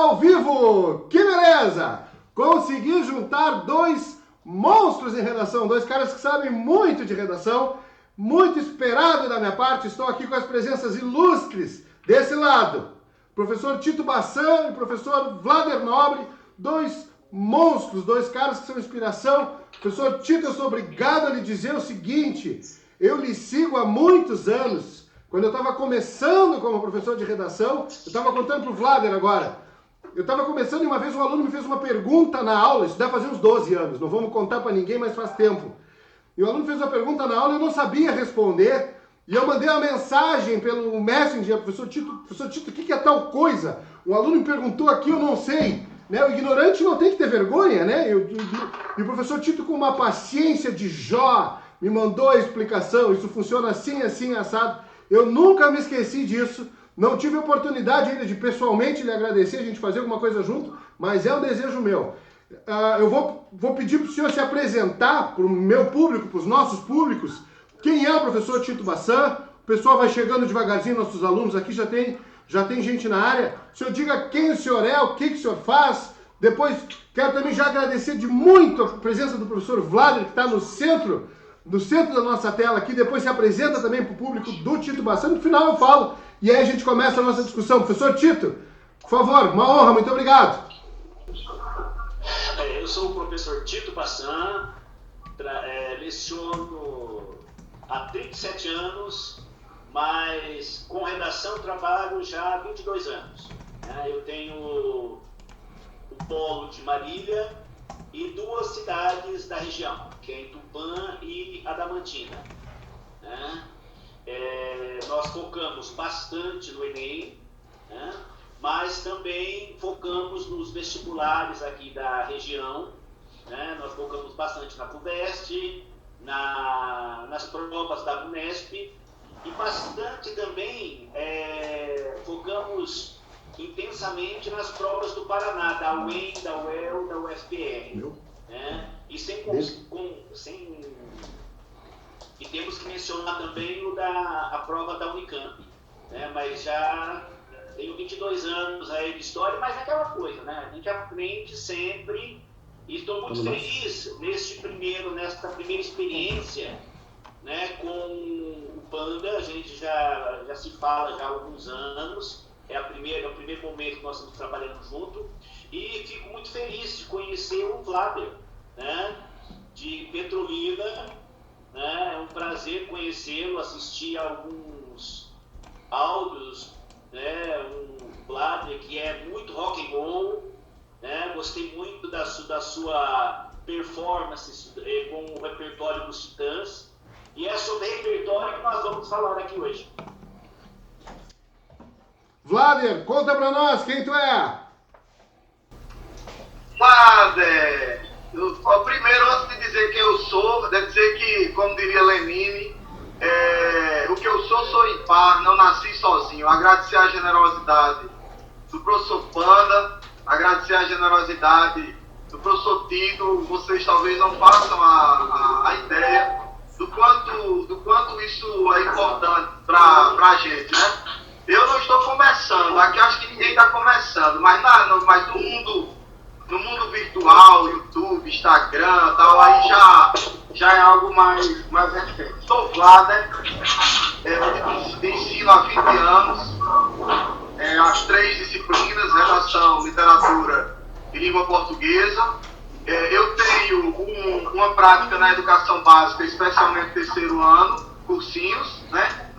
ao vivo! Que beleza! Consegui juntar dois monstros em redação, dois caras que sabem muito de redação, muito esperado da minha parte. Estou aqui com as presenças ilustres desse lado. Professor Tito Bassan e professor Vlader Nobre, dois monstros, dois caras que são inspiração. Professor Tito, eu sou obrigado a lhe dizer o seguinte, eu lhe sigo há muitos anos. Quando eu estava começando como professor de redação, eu estava contando para o Vlader agora, eu estava começando e uma vez um aluno me fez uma pergunta na aula, isso deve fazer uns 12 anos, não vamos contar para ninguém, mas faz tempo. E o aluno fez uma pergunta na aula e eu não sabia responder, e eu mandei uma mensagem pelo Messenger, professor Tito, o que é tal coisa? Um aluno me perguntou aqui, eu não sei. Né? O ignorante não tem que ter vergonha, né? E o professor Tito, com uma paciência de Jó, me mandou a explicação, isso funciona assim, assim, assado. Eu nunca me esqueci disso, não tive oportunidade ainda de pessoalmente lhe agradecer, a gente fazer alguma coisa junto, mas é um desejo meu. Eu vou pedir para o senhor se apresentar para o meu público, para os nossos públicos, quem é o professor Tito Bassan. O pessoal vai chegando devagarzinho, nossos alunos aqui já tem gente na área. O senhor diga quem o senhor é, o que o senhor faz. Depois quero também já agradecer de muito a presença do professor Vlader, que está no centro da nossa tela aqui. Depois se apresenta também para o público do Tito Bassan. No final eu falo e aí a gente começa a nossa discussão. Professor Tito, por favor, uma honra, muito obrigado. Eu sou o professor Tito Bassan, leciono há 37 anos, mas com redação trabalho já há 22 anos. Eu tenho o polo de Marília e duas cidades da região, que é Tupã e Adamantina. Nós focamos bastante no Enem, mas também focamos nos vestibulares aqui da região. Nós focamos bastante na FUVEST, nas provas da Unesp e bastante também focamos intensamente nas provas do Paraná, da UEM, da UEL, da UFPR. E temos que mencionar também a prova da Unicamp, mas já tenho 22 anos aí de história, mas é aquela coisa, a gente aprende sempre e estou muito feliz nesta primeira experiência, com o Panda. A gente já se fala já há alguns anos, é o primeiro momento que nós estamos trabalhando junto, e fico muito feliz de conhecer o Vlader, de Petrolina. É um prazer conhecê-lo, assistir a alguns áudios, um Vlader que é muito rock and roll, gostei muito da sua performance com o repertório dos Titãs, e é sobre repertório que nós vamos falar aqui hoje. Vlader, conta pra nós quem tu é. Vlader, primeiro, antes de dizer quem eu sou, deve dizer que, como diria Lenine, o que eu sou impar, não nasci sozinho. Agradecer a generosidade do professor Panda, agradecer a generosidade do professor Tito. Vocês talvez não façam a ideia do quanto isso é importante pra gente, Eu não estou começando, aqui acho que ninguém está começando, mas no mundo virtual, YouTube, Instagram, tal, aí já é algo mais recente. Sou Vlader, ensino há 20 anos, as 3 disciplinas, redação, literatura e língua portuguesa. Eu tenho uma prática na educação básica, especialmente terceiro ano, cursinhos,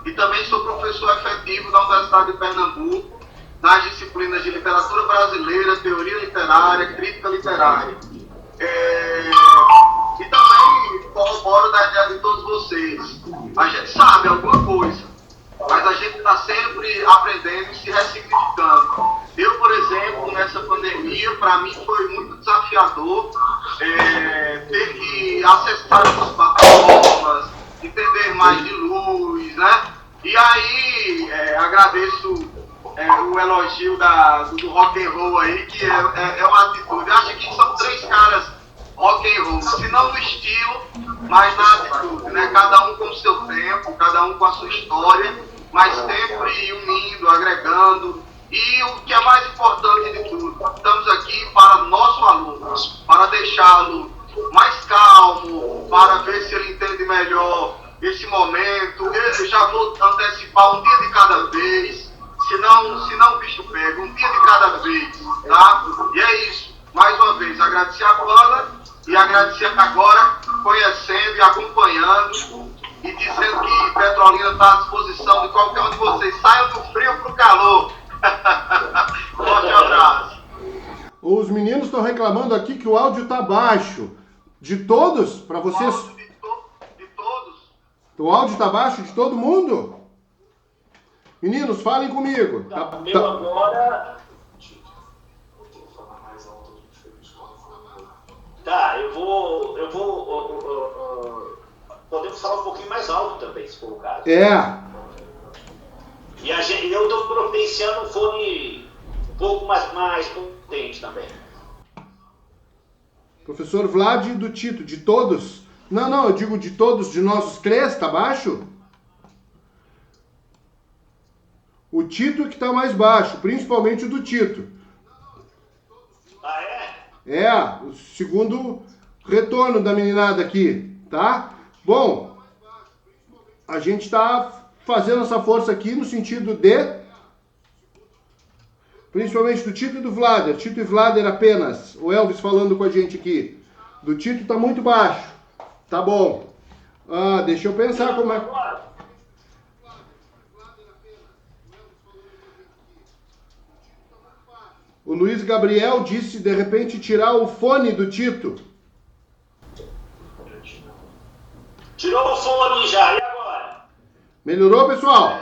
e também sou professor efetivo da Universidade de Pernambuco, nas disciplinas de literatura brasileira, teoria literária, crítica literária. E também corroboro da ideia de todos vocês. A gente sabe alguma coisa, mas a gente está sempre aprendendo e se ressignificando. Eu, por exemplo, nessa pandemia, para mim foi muito desafiador ter que acessar as plataformas, entender mais de luz, E aí, agradeço o elogio do rock and roll aí, que é uma atitude. Eu acho que são 3 caras rock and roll, se não no estilo, mas na atitude, Cada um com o seu tempo, cada um com a sua história, mas sempre unindo, agregando. E o que é mais importante de tudo, melhor esse momento. Eu já vou antecipar um dia de cada vez, senão o bicho pega, um dia de cada vez, tá? E é isso. Mais uma vez, agradecer a banda e agradecer agora, conhecendo e acompanhando e dizendo que Petrolina está à disposição de qualquer um de vocês. Saiam do frio pro calor. Forte abraço. Os meninos estão reclamando aqui que o áudio tá baixo. De todos? Para vocês? De todos. O áudio tá baixo de todo mundo? Meninos, falem comigo. Meu agora... Tá, eu vou podemos falar um pouquinho mais alto também, se for o caso. É. E eu estou providenciando um fone um pouco mais potente também. Professor Vlad e do Tito, de todos? Não, eu digo de todos, de nós os três, tá baixo? O Tito que tá mais baixo, principalmente o do Tito. Ah, é? É, o segundo retorno da meninada aqui, tá? Bom, a gente tá fazendo essa força aqui no sentido de... Principalmente do Tito e do Vlader. Tito e Vlader apenas. O Elvis falando com a gente aqui. Do Tito tá muito baixo. Tá bom. Deixa eu pensar como é... O Luiz Gabriel disse, de repente, tirar o fone do Tito. Tirou o fone já, e agora? Melhorou, pessoal?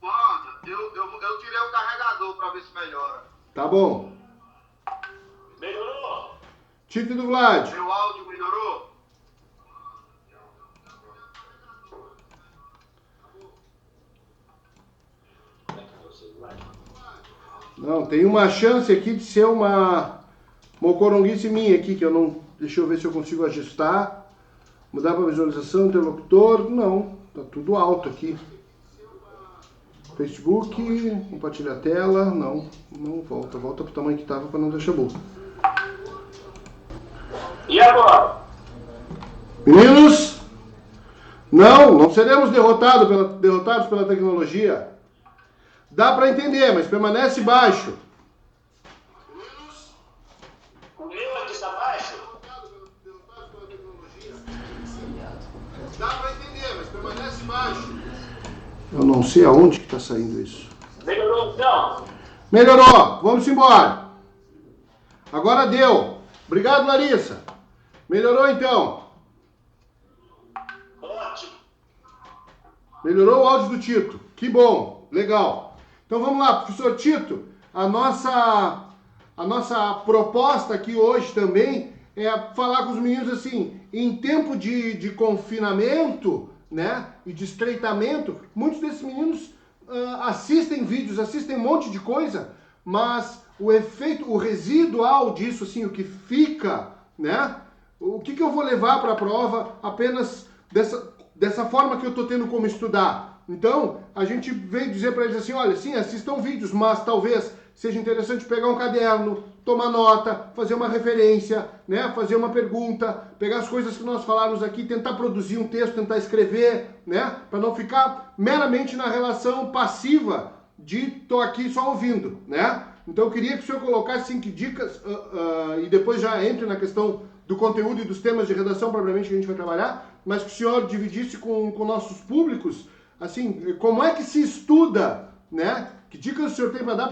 Mano, eu tirei o carregador para ver se melhora. Tá bom. Melhorou? Tito e do Vlad. Meu áudio melhorou? Não, tem uma chance aqui de ser uma mocoronguice minha aqui, que eu não... Deixa eu ver se eu consigo ajustar. Mudar para visualização, interlocutor. Não, tá tudo alto aqui. Facebook, compartilhar a tela. Não volta. Volta pro tamanho que tava para não deixar burro. E agora? Meninos, não seremos derrotados pela tecnologia. Dá para entender, mas permanece baixo. O meu aqui está baixo? Dá para entender, mas permanece baixo. Eu não sei aonde que está saindo isso. Melhorou então? Melhorou, vamos embora. Agora deu. Obrigado, Larissa. Melhorou então. Ótimo. Melhorou o áudio do Tito. Que bom, legal. Então vamos lá, professor Tito. A nossa proposta aqui hoje também é falar com os meninos assim, em tempo de confinamento, né, e de estreitamento, muitos desses meninos assistem vídeos, assistem um monte de coisa, mas o efeito, o residual disso, assim, o que fica, né, o que eu vou levar para a prova apenas dessa forma que eu estou tendo como estudar. Então, a gente veio dizer para eles assim, olha, sim, assistam vídeos, mas talvez seja interessante pegar um caderno, tomar nota, fazer uma referência, né, fazer uma pergunta, pegar as coisas que nós falamos aqui, tentar produzir um texto, tentar escrever, né, para não ficar meramente na relação passiva de tô aqui só ouvindo, né. Então, eu queria que o senhor colocasse 5 dicas e depois já entre na questão do conteúdo e dos temas de redação, propriamente, que a gente vai trabalhar, mas que o senhor dividisse com nossos públicos, assim, como é que se estuda, né? Que dicas o senhor tem para dar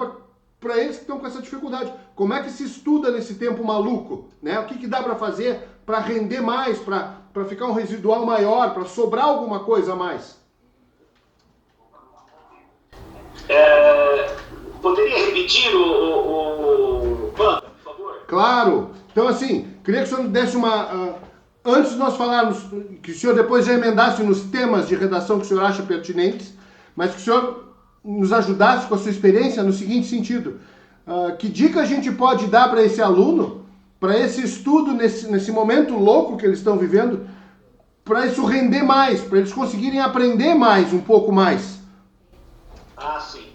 para eles que estão com essa dificuldade? Como é que se estuda nesse tempo maluco, né? O que dá para fazer para render mais, para ficar um residual maior, para sobrar alguma coisa a mais? Poderia repetir o Panda, por favor? Claro. Então, assim, queria que o senhor desse uma... Antes de nós falarmos, que o senhor depois já emendasse nos temas de redação que o senhor acha pertinentes, mas que o senhor nos ajudasse com a sua experiência no seguinte sentido. Que dica a gente pode dar para esse aluno, para esse estudo, nesse momento louco que eles estão vivendo, para isso render mais, para eles conseguirem aprender mais, um pouco mais? Ah, sim.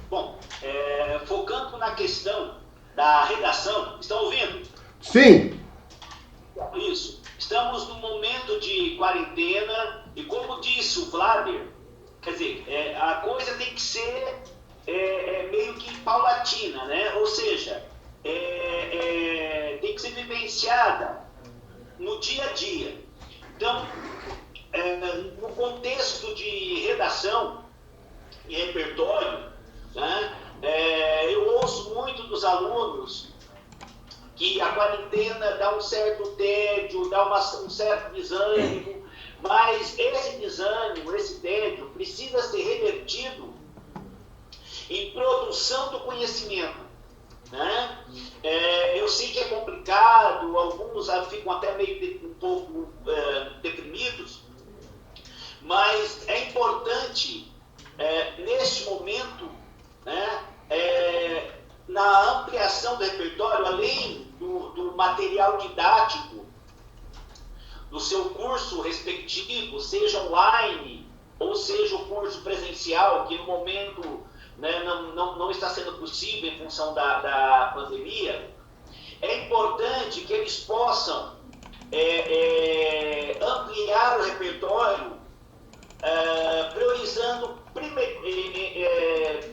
Bom, focando na questão da redação, estão ouvindo? Sim. Isso. Estamos num momento de quarentena e, como disse o Flávio, quer dizer, a coisa tem que ser meio que paulatina, né? Ou seja, tem que ser vivenciada no dia a dia. Então, no contexto de redação e repertório, né, eu ouço muito dos alunos que a quarentena dá um certo tédio, dá um certo desânimo, mas esse desânimo, esse tédio, precisa ser revertido em produção do conhecimento. Né? Eu sei que é complicado, alguns ficam até meio um pouco deprimidos, mas é importante, neste momento, né, na ampliação do repertório, além do material didático do seu curso respectivo, seja online ou seja o curso presencial, que no momento, né, não está sendo possível em função da pandemia, é importante que eles possam ampliar o repertório, priorizando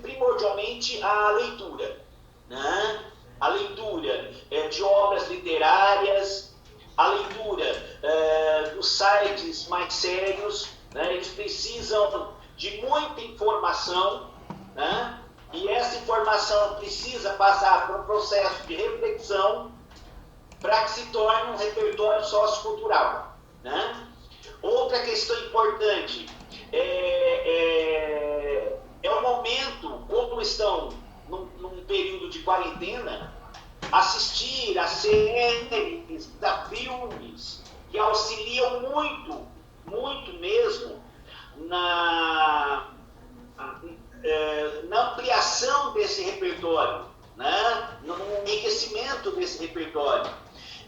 primordialmente a leitura. Né? A leitura de obras literárias, a leitura dos sites mais sérios, né? Eles precisam de muita informação, né? E essa informação precisa passar por um processo de reflexão para que se torne um repertório sociocultural. Né? Outra questão importante é o momento, como estão num período de quarentena, assistir a séries, a filmes que auxiliam muito, muito mesmo na ampliação desse repertório, né? No enriquecimento desse repertório.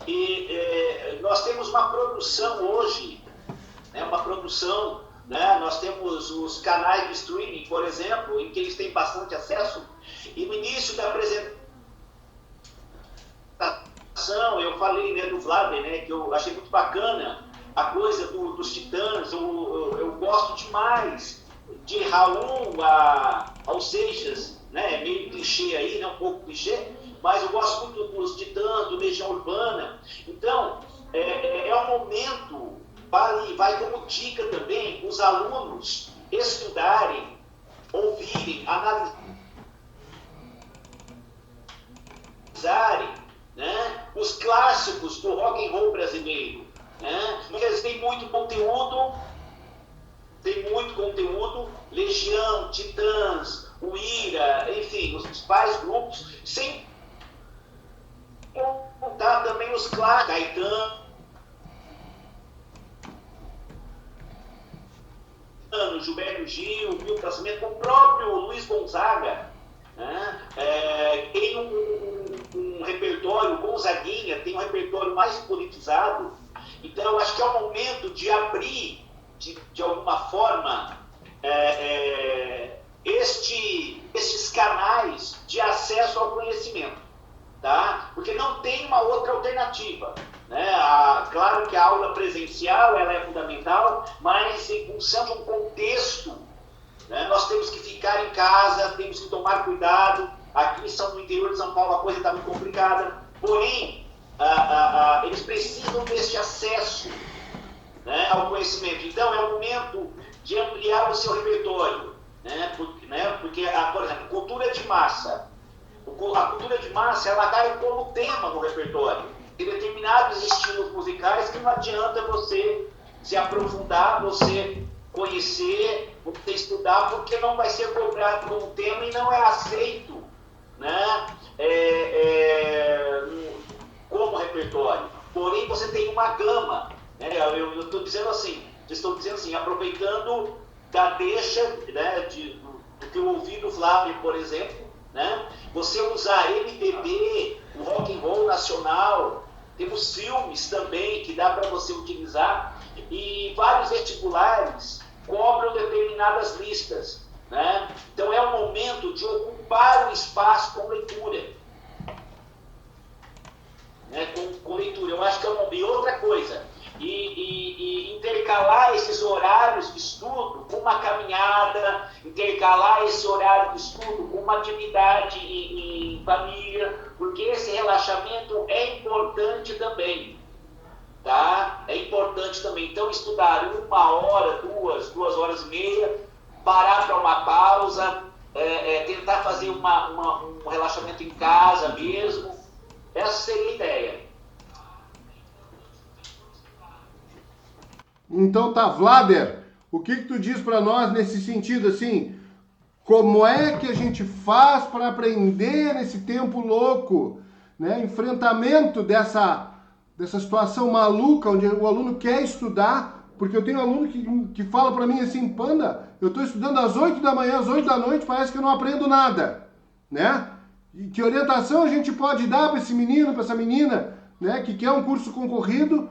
E nós temos uma produção hoje, né? Uma produção, né? Nós temos os canais de streaming, por exemplo, em que eles têm bastante acesso, e no início da apresentação eu falei, né, do Flávio, né, que eu achei muito bacana a coisa dos Titãs. Eu gosto demais de Raul ao Seixas, né, meio clichê aí, né, um pouco clichê, mas eu gosto muito dos Titãs, do Legião Urbana. Então, é um momento, vai como dica também, os alunos estudarem, ouvirem, analisarem, né, os clássicos do rock and roll brasileiro. Né? Porque eles têm muito conteúdo, Legião, Titãs, o Ira, enfim, os principais grupos, sem contar também os clássicos, Caetano, Gilberto Gil, Milton Nascimento, o próprio Luiz Gonzaga, né? Tem um repertório, Gonzaguinha tem um repertório mais politizado. Então eu acho que é o momento de abrir, de alguma forma, estes canais de acesso ao conhecimento, tá? Porque não tem uma outra alternativa, né? Claro que a aula presencial ela é fundamental, mas em função de um contexto, né, nós temos que ficar em casa, temos que tomar cuidado. Aqui no interior de São Paulo a coisa está muito complicada, porém eles precisam deste acesso, né, ao conhecimento. Então é o momento de ampliar o seu repertório, né, porque por exemplo, cultura de massa. A cultura de massa ela cai como tema no repertório. Tem determinados estilos musicais que não adianta você se aprofundar, você conhecer, você estudar, porque não vai ser cobrado como tema e não é aceito, né, como repertório. Porém, você tem uma gama, né? Eu estou dizendo assim, aproveitando da deixa, né, do que eu ouvi do Flávio, por exemplo, né? Você usar MPB, o rock and roll nacional, temos filmes também que dá para você utilizar, e vários vestibulares cobram determinadas listas, né? Então é o momento de ocupar o espaço com leitura. né, com leitura. Eu acho que é uma... E outra coisa, e intercalar esses horários de estudo com uma caminhada, intercalar esse horário de estudo com uma atividade em família, porque esse relaxamento é importante também, tá? É importante também. Então, estudar 1 hora, 2 horas e meia, parar para uma pausa, tentar fazer um relaxamento em casa mesmo. Essa seria a ideia. Então tá, Vlader, o que tu diz para nós nesse sentido, assim, como é que a gente faz para aprender nesse tempo louco, né, enfrentamento dessa situação maluca, onde o aluno quer estudar, porque eu tenho aluno que fala para mim assim, Panda, eu estou estudando às 8 da manhã, às 8 da noite, parece que eu não aprendo nada, né? E que orientação a gente pode dar para esse menino, para essa menina, né, que quer um curso concorrido?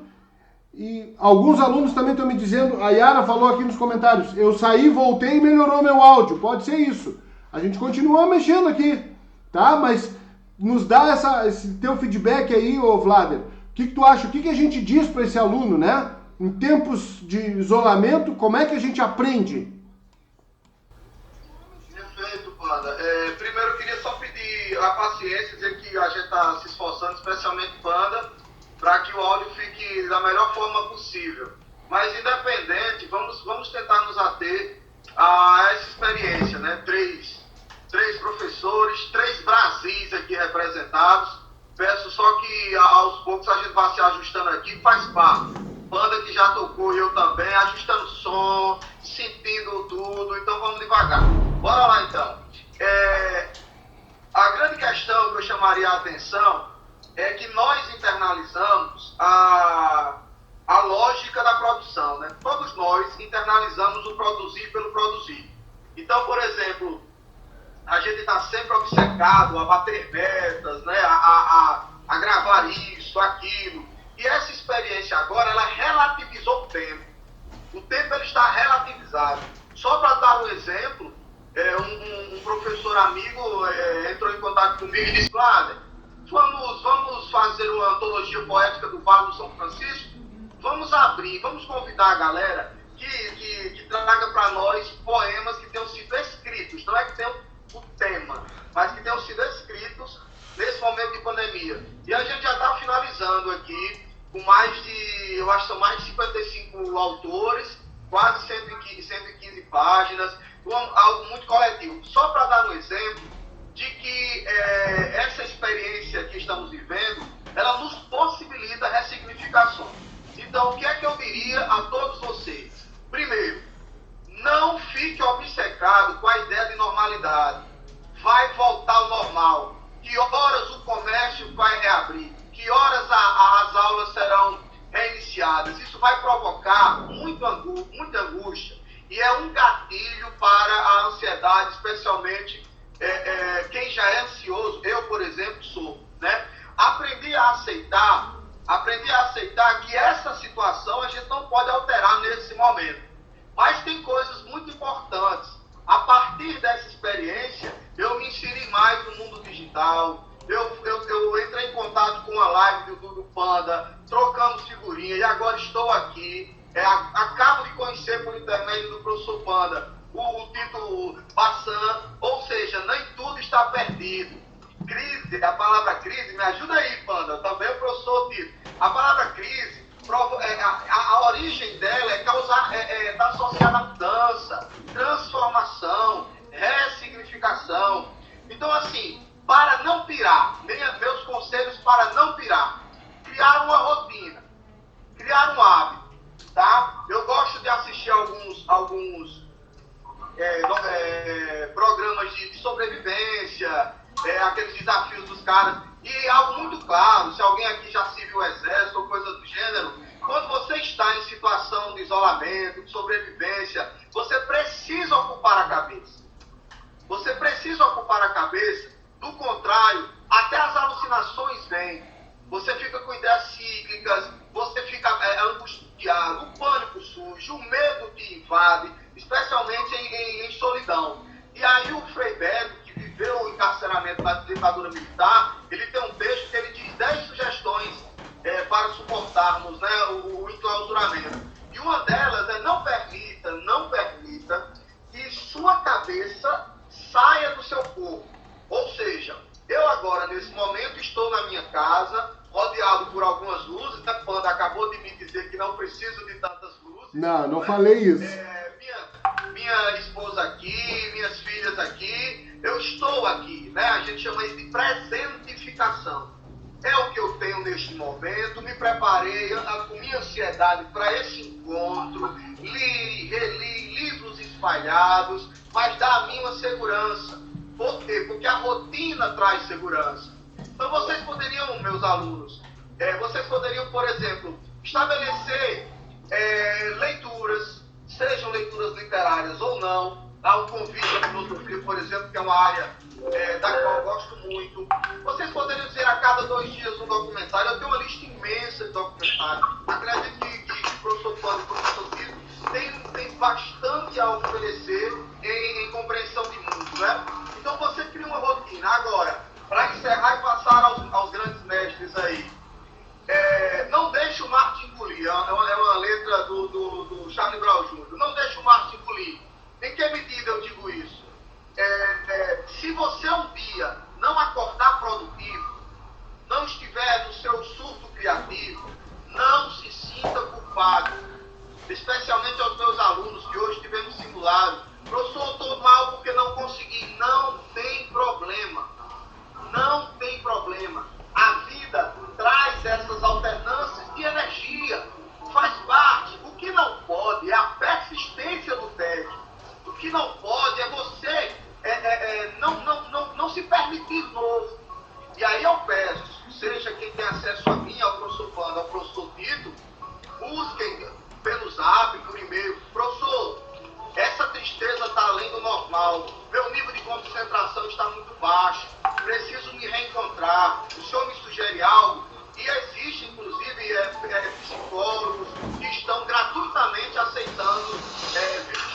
E alguns alunos também estão me dizendo, a Yara falou aqui nos comentários, eu saí, voltei e melhorou meu áudio. Pode ser isso. A gente continua mexendo aqui, tá? Mas nos dá esse teu feedback aí, ô Vlader. O que tu acha? O que a gente diz para esse aluno, né? Em tempos de isolamento, como é que a gente aprende? Perfeito, Panda. Primeiro eu queria só pedir a paciência, dizer que a gente está se esforçando, especialmente Panda, para que o áudio fique da melhor forma possível. Mas, independente, vamos tentar nos ater a essa experiência, né? Três professores, 3 Brasis aqui representados. Peço só que, aos poucos, a gente vá se ajustando aqui, faz parte. Banda que já tocou e eu também, ajustando som, sentindo tudo, então vamos devagar. Bora lá, então. A grande questão que eu chamaria a atenção é que nós internalizamos a lógica da produção, né? Todos nós internalizamos o produzir pelo produzir. Então, por exemplo, a gente está sempre obcecado a bater metas, né? A gravar isso, aquilo. E essa experiência agora, ela relativizou o tempo. O tempo ele está relativizado. Só para dar um exemplo, um professor amigo entrou em contato comigo e disse, Vlader, vamos fazer uma antologia poética do Vale do São Francisco? Vamos abrir, vamos convidar a galera que traga para nós poemas que tenham sido escritos, não é que tenham o tema, mas que tenham sido escritos nesse momento de pandemia. E a gente já está finalizando aqui com eu acho que são mais de 55 autores, quase 115 páginas, algo muito coletivo. Só para dar um exemplo de que essa experiência que estamos vivendo, ela nos possibilita ressignificações. Então, o que é que eu diria a todos vocês? Primeiro, não fique obcecado com a ideia de normalidade. Vai voltar ao normal. Que horas o comércio vai reabrir? Que horas as aulas serão reiniciadas? Isso vai provocar muita angústia. E é um gatilho para a ansiedade, especialmente quem já é ansioso. Eu, por exemplo, sou. Né? Aprendi a aceitar que essa situação a gente não pode alterar nesse momento. Mas tem coisas muito importantes. A partir dessa experiência, eu me inseri mais no mundo digital. Eu entrei em contato com a live do Panda, trocamos figurinha e agora estou aqui. Acabo de conhecer por intermédio do professor Panda o Tito Bassan, ou seja, nem tudo está perdido. Crise, a palavra crise, me ajuda aí, Panda, também o professor Tito. A palavra crise, a origem dela está associada à mudança, transformação, ressignificação. Então, assim, para não pirar, meus conselhos para não pirar, criar uma rotina, criar um hábito, tá? Eu gosto de assistir alguns programas de sobrevivência, aqueles desafios dos caras, e algo muito claro, se alguém aqui já serviu o exército ou coisa do gênero, quando você está em situação de isolamento, de sobrevivência, você precisa ocupar a cabeça. Você precisa ocupar a cabeça, do contrário, até as alucinações vêm. Você fica com ideias cíclicas, você fica angustiado, o pânico surge, o medo te invade, especialmente em solidão. E aí o Frei Beto, que viveu o encarceramento da ditadura militar, ele tem um texto que ele diz 10 sugestões Não falei isso. Minha esposa aqui, minhas filhas aqui, eu estou aqui, né? A gente chama isso de presentificação. É o que eu tenho neste momento, me preparei com minha ansiedade para esse encontro, reli livros espalhados, mas dá a mim uma segurança. Por quê? Porque a rotina traz segurança. Então vocês poderiam, meus alunos, vocês poderiam, por exemplo, estabelecer leituras, sejam leituras literárias ou não. Há um convite à filosofia, por exemplo, que é uma área da qual eu gosto muito. Vocês poderiam dizer a cada 2 dias um documentário. Eu tenho uma lista imensa de documentários. Acredito que o professor Pando e o professor Tito tem bastante a oferecer em compreensão de mundo, né? Então você cria uma rotina. Agora, para encerrar e passar aos grandes mestres aí, não deixe o Marte engolir. É uma letra do Charlie Brown Jr. Não deixe o Marte engolir. Em que medida eu digo isso? Se você um dia não acordar produtivo, não estiver no seu surto criativo, não se sinta culpado. Especialmente aos meus alunos que hoje tivemos simulado. Professor, estou mal porque não consegui. Não tem problema. Não tem problema. A vida traz essas alternâncias de energia. Faz parte. O que não pode é a persistência do tédio. O que não pode é você não se permitir novo. E aí eu peço, seja quem tem acesso a mim, ao professor Pando, ao professor Tito, busquem pelo zap, por e-mail. Professor, essa tristeza está além do normal. Meu nível de concentração está muito baixo. Preciso me reencontrar. O senhor me sugere algo? E existe, inclusive, psicólogos que estão gratuitamente aceitando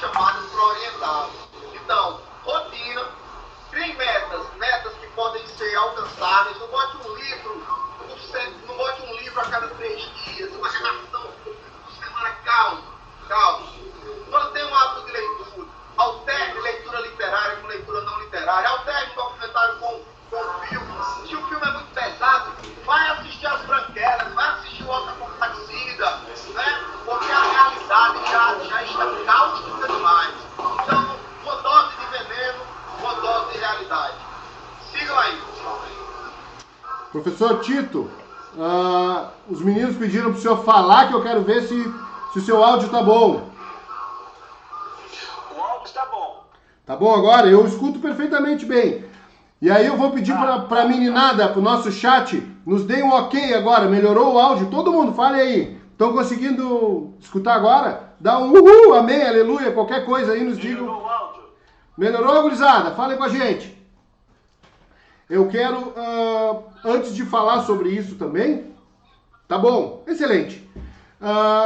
chamados para orientá-los. Então, rotina, criem metas que podem ser alcançáveis. Não bote um livro a cada 3 dias, uma redação por semana. Calma. Mantenha um hábito de leitura. Alterne leitura literária com leitura não literária. Alterne um documentário com filme. Se o filme é muito pesado, vai assistir As Branquelas, vai assistir o Alta Compadecida, né? Porque a realidade já está cáustica demais. Então, uma dose de veneno, uma dose de realidade. Sigam aí. Professor Tito, os meninos pediram para o senhor falar, que eu quero ver se o seu áudio está bom. O áudio está bom. Tá bom agora? Eu escuto perfeitamente bem. E aí eu vou pedir para a meninada, para o nosso chat, nos deem um ok agora. Melhorou o áudio? Todo mundo, fale aí. Estão conseguindo escutar agora? Dá um uhul, amém, aleluia, qualquer coisa aí, nos digam. Melhorou o áudio? Melhorou, gurizada? Falem com a gente. Eu quero, antes de falar sobre isso também, tá bom, excelente.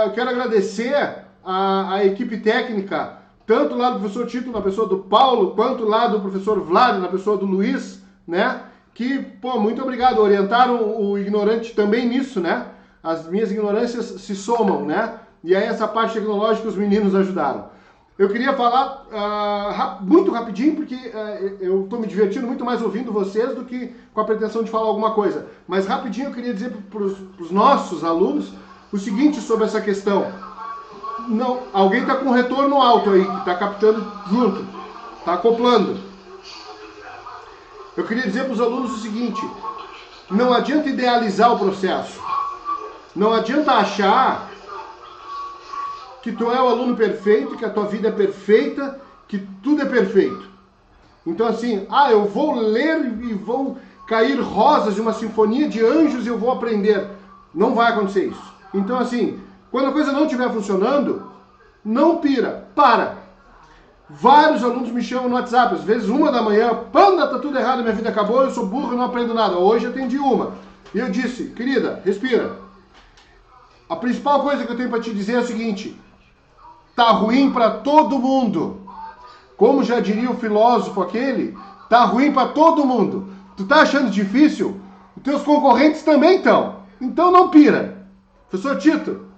Eu quero agradecer a equipe técnica, tanto lá do professor Tito, na pessoa do Paulo, quanto lá do professor Vlad, na pessoa do Luiz, né? Que, muito obrigado, orientaram o ignorante também nisso, né? As minhas ignorâncias se somam, né? E aí essa parte tecnológica os meninos ajudaram. Eu queria falar muito rapidinho, porque eu estou me divertindo muito mais ouvindo vocês do que com a pretensão de falar alguma coisa. Mas rapidinho eu queria dizer para os nossos alunos o seguinte sobre essa questão. Não, alguém está com retorno alto aí, que está captando junto, está acoplando. Eu queria dizer para os alunos o seguinte: não adianta idealizar o processo. Não adianta achar que tu é o aluno perfeito, que a tua vida é perfeita, que tudo é perfeito. Então assim, eu vou ler e vou cair rosas de uma sinfonia de anjos e eu vou aprender. Não vai acontecer isso. Então assim, quando a coisa não estiver funcionando, não pira, para. Vários alunos me chamam no WhatsApp, às vezes 1 da manhã, Panda, tá tudo errado, minha vida acabou, eu sou burro e não aprendo nada. Hoje eu atendi uma. E eu disse, querida, respira. A principal coisa que eu tenho para te dizer é o seguinte: tá ruim para todo mundo. Como já diria o filósofo aquele, tá ruim para todo mundo. Tu tá achando difícil? Os teus concorrentes também estão. Então não pira. Professor Tito.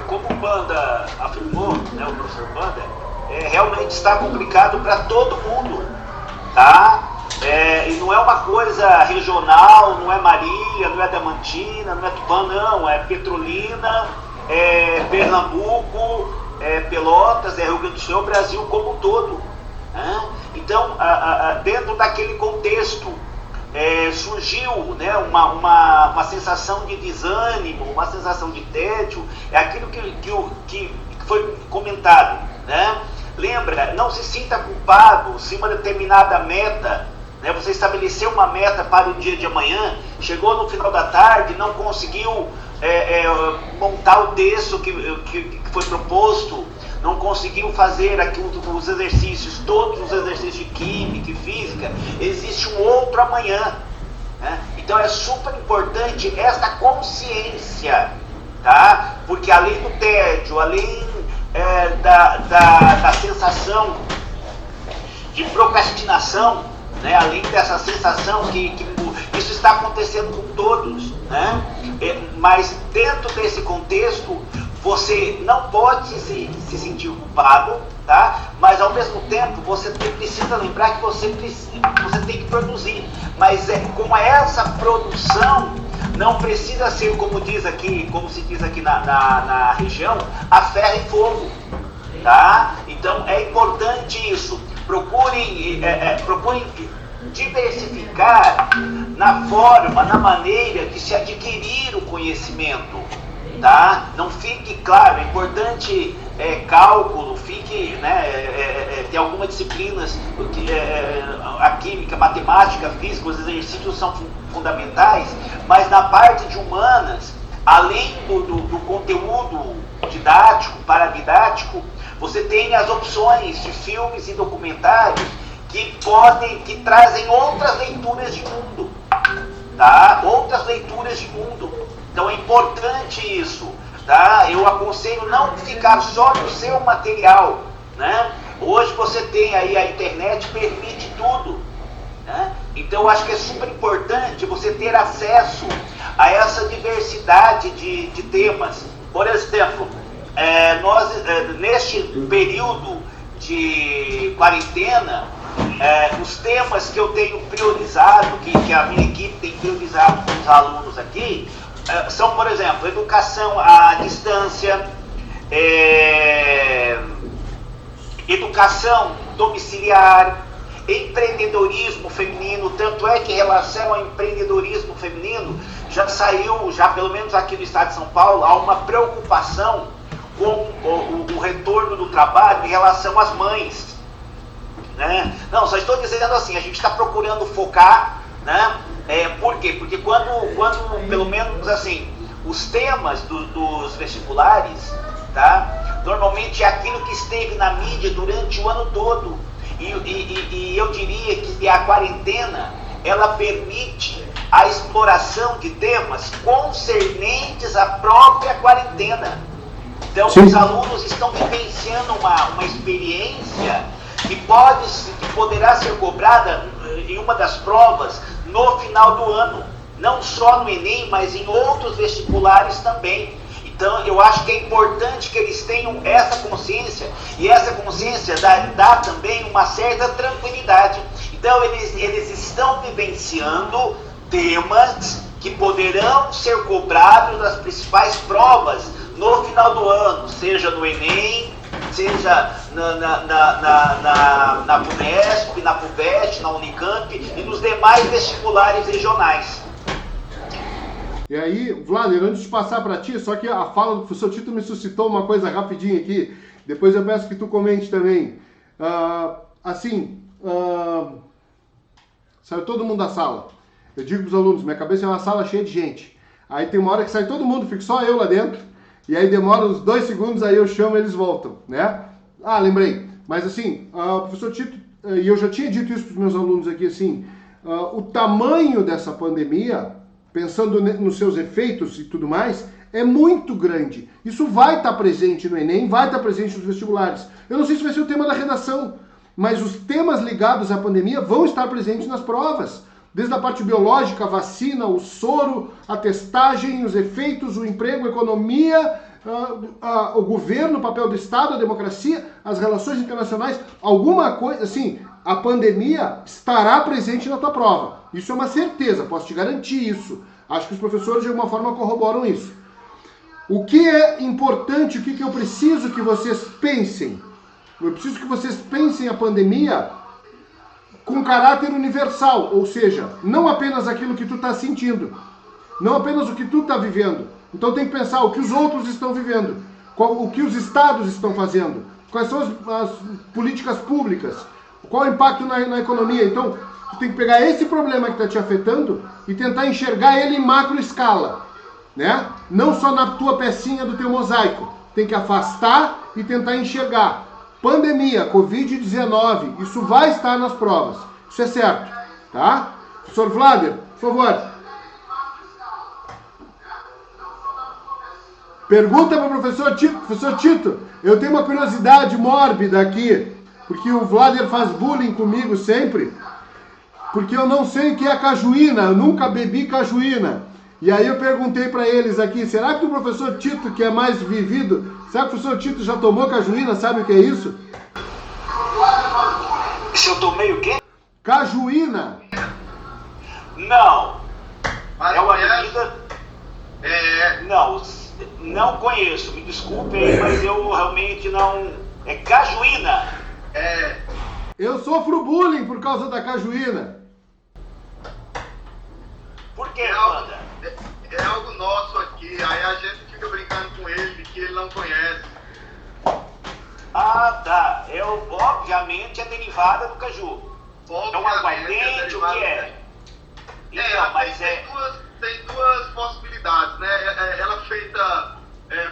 Como o Panda afirmou, né, o professor Panda, realmente está complicado para todo mundo, tá? E não é uma coisa regional, não é Marília, não é Diamantina, não é Tupã, não, é Petrolina, Pernambuco, Pelotas, Rio Grande do Sul, Brasil como um todo. Né? Então, dentro daquele contexto, surgiu, né, uma sensação de desânimo, uma sensação de tédio, aquilo que foi comentado. Né? Lembra, não se sinta culpado se uma determinada meta, né, você estabeleceu uma meta para o dia de amanhã, chegou no final da tarde, não conseguiu montar o texto que foi proposto, não conseguiu fazer os exercícios, todos os exercícios de química e física, existe um outro amanhã. Né? Então é super importante esta consciência, tá? Porque além do tédio, além da sensação de procrastinação, né? Além dessa sensação que isso está acontecendo com todos, né? Mas dentro desse contexto, você não pode se sentir culpado, tá? Mas ao mesmo tempo você precisa lembrar que você tem que produzir. Mas com essa produção não precisa ser como se diz aqui na região, a ferro e fogo, tá? Então é importante isso. Procurem diversificar na forma, na maneira de se adquirir o conhecimento. Tá? Não fique, claro, é importante cálculo, fique, né, tem algumas disciplinas, a química, a matemática, a física, os exercícios são fundamentais, mas na parte de humanas, além do conteúdo didático, paradidático, você tem as opções de filmes e documentários que trazem outras leituras de mundo, tá? Outras leituras de mundo. Então é importante isso, tá? Eu aconselho não ficar só no seu material, né? Hoje você tem aí, a internet permite tudo, né? Então eu acho que é super importante você ter acesso a essa diversidade de temas. Por exemplo, nós neste período de quarentena, os temas que eu tenho priorizado, que a minha equipe tem priorizado com os alunos aqui, são, por exemplo, educação à distância, educação domiciliar, empreendedorismo feminino. Tanto é que em relação ao empreendedorismo feminino, já pelo menos aqui no estado de São Paulo, há uma preocupação com o retorno do trabalho em relação às mães. Né? Não, só estou dizendo assim, a gente está procurando focar, né? Por quê? Porque quando pelo menos assim, os temas dos vestibulares, tá? Normalmente é aquilo que esteve na mídia durante o ano todo. E eu diria que a quarentena, ela permite a exploração de temas concernentes à própria quarentena. Então, sim, os alunos estão vivenciando uma experiência que poderá ser cobrada em uma das provas no final do ano, não só no Enem, mas em outros vestibulares também. Então eu acho que é importante que eles tenham essa consciência, e essa consciência dá também uma certa tranquilidade. Então eles estão vivenciando temas que poderão ser cobrados nas principais provas no final do ano, seja no Enem, seja na Unesp, na FUVEST, na Unicamp e nos demais vestibulares regionais. E aí, Vlader, antes de passar para ti, só que a fala do professor Tito me suscitou uma coisa rapidinho aqui, depois eu peço que tu comente também. Saiu todo mundo da sala. Eu digo para os alunos, minha cabeça é uma sala cheia de gente. Aí tem uma hora que sai todo mundo, fica só eu lá dentro, e aí demora uns 2 segundos, aí eu chamo e eles voltam, né? Lembrei. Mas assim, o professor Tito, e eu já tinha dito isso para os meus alunos aqui, assim, o tamanho dessa pandemia, pensando nos seus efeitos e tudo mais, é muito grande. Isso vai estar presente no Enem, vai estar presente nos vestibulares. Eu não sei se vai ser o tema da redação, mas os temas ligados à pandemia vão estar presentes nas provas. Desde a parte biológica, a vacina, o soro, a testagem, os efeitos, o emprego, a economia, o governo, o papel do Estado, a democracia, as relações internacionais, alguma coisa, assim, a pandemia estará presente na tua prova. Isso é uma certeza, posso te garantir isso. Acho que os professores de alguma forma corroboram isso. O que é importante, o que eu preciso que vocês pensem? Eu preciso que vocês pensem a pandemia com caráter universal, ou seja, não apenas aquilo que tu está sentindo, não apenas o que tu está vivendo. Então tem que pensar o que os outros estão vivendo, o que os estados estão fazendo, quais são as políticas públicas, qual o impacto na economia. Então tu tem que pegar esse problema que está te afetando e tentar enxergar ele em macro escala, né? Não só na tua pecinha do teu mosaico. Tem que afastar e tentar enxergar. Pandemia, Covid-19, isso vai estar nas provas. Isso é certo, tá? Professor Vlader, por favor. Pergunta para o professor Tito. Professor Tito, eu tenho uma curiosidade mórbida aqui, porque o Vlader faz bullying comigo sempre, porque eu não sei o que é cajuína, eu nunca bebi cajuína. E aí eu perguntei para eles aqui, será que o professor Tito, que é mais vivido, será que o professor Tito já tomou cajuína, sabe o que é isso? Se eu tomei o quê? Cajuína. Não. Mas É uma conhece? bebida... Não conheço, me desculpem, mas eu realmente não... É cajuína. Eu sofro bullying por causa da cajuína. Por que, Wanda? É algo nosso aqui, aí a gente fica brincando com ele, que ele não conhece. Ah, tá. Obviamente é derivada do caju. É um aguardente, o que é? Então, mas tem duas possibilidades, né? Ela é feita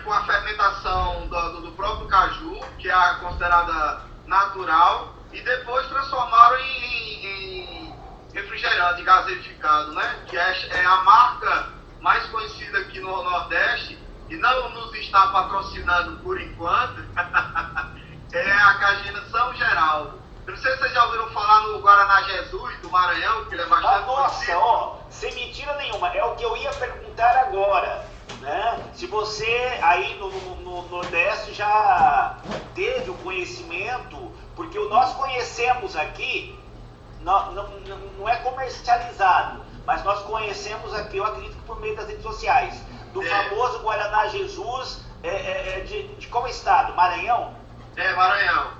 com a fermentação do próprio caju, que é considerada natural, e depois transformaram em refrigerante gaseificado, né? Que é a marca mais conhecida aqui no Nordeste, e não nos está patrocinando por enquanto, é a Cajuína São Geraldo. Eu não sei se vocês já ouviram falar no Guaraná Jesus, do Maranhão, que ele é bastante conhecido. Sem mentira nenhuma, é o que eu ia perguntar agora, né? Se você aí no Nordeste já teve o conhecimento, porque nós conhecemos aqui, não é comercializado, mas nós conhecemos aqui, eu acredito que por meio das redes sociais, do famoso Guaraná Jesus, de qual estado? Maranhão? Maranhão.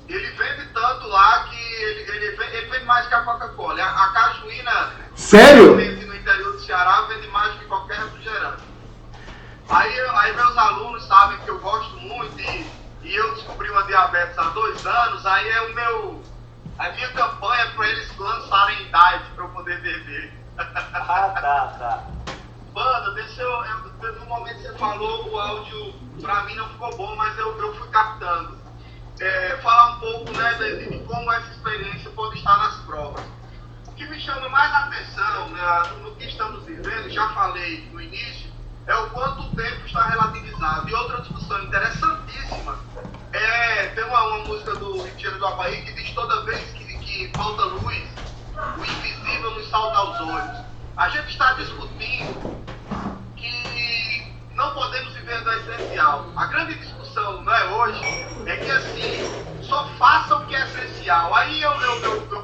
Ele vende tanto lá que ele vende mais que a Coca-Cola. A cajuína, sério? No interior do Ceará, vende mais que qualquer refrigerante. Aí meus alunos sabem que eu gosto muito e eu descobri uma diabetes há 2 anos, aí a minha campanha é para eles lançarem diet para eu poder beber. Tá. Banda, no momento que você falou, o áudio para mim não ficou bom, mas eu fui captando. Falar um pouco, né, de como essa experiência pode estar nas provas. O que me chama mais a atenção, né, no que estamos vivendo, já falei no início, é o quanto o tempo está relativizado. E outra discussão interessantíssima tem uma música do Rio do Havaí que diz: toda vez que falta luz, o invisível nos salta aos olhos. A gente está discutindo que não podemos viver do essencial. A grande discussão, não é hoje, é que assim, só faça o que é essencial. Aí eu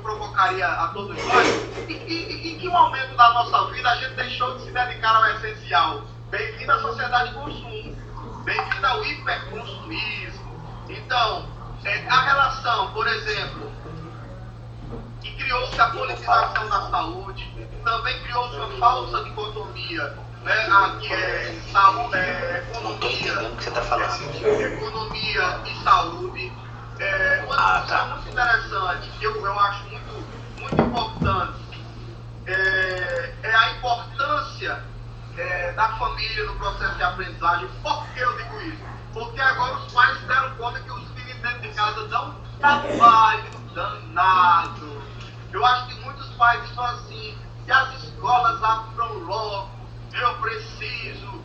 provocaria a todos nós, em que momento da nossa vida a gente deixou de se dedicar ao essencial? Bem-vindo à sociedade de consumo, bem-vindo ao hiperconsumismo. Então, a relação, por exemplo, que criou-se a politização da saúde, também criou-se uma falsa dicotomia, né, que é saúde, economia, o que você está falando. Economia e saúde. Uma discussão muito interessante, que eu acho muito importante, é a importância da família no processo de aprendizagem. Por que eu digo isso? Porque agora os pais se deram conta que os filhos dentro de casa dão um trabalho danado. Eu acho que muitos pais estão assim, que as escolas abram logo, eu preciso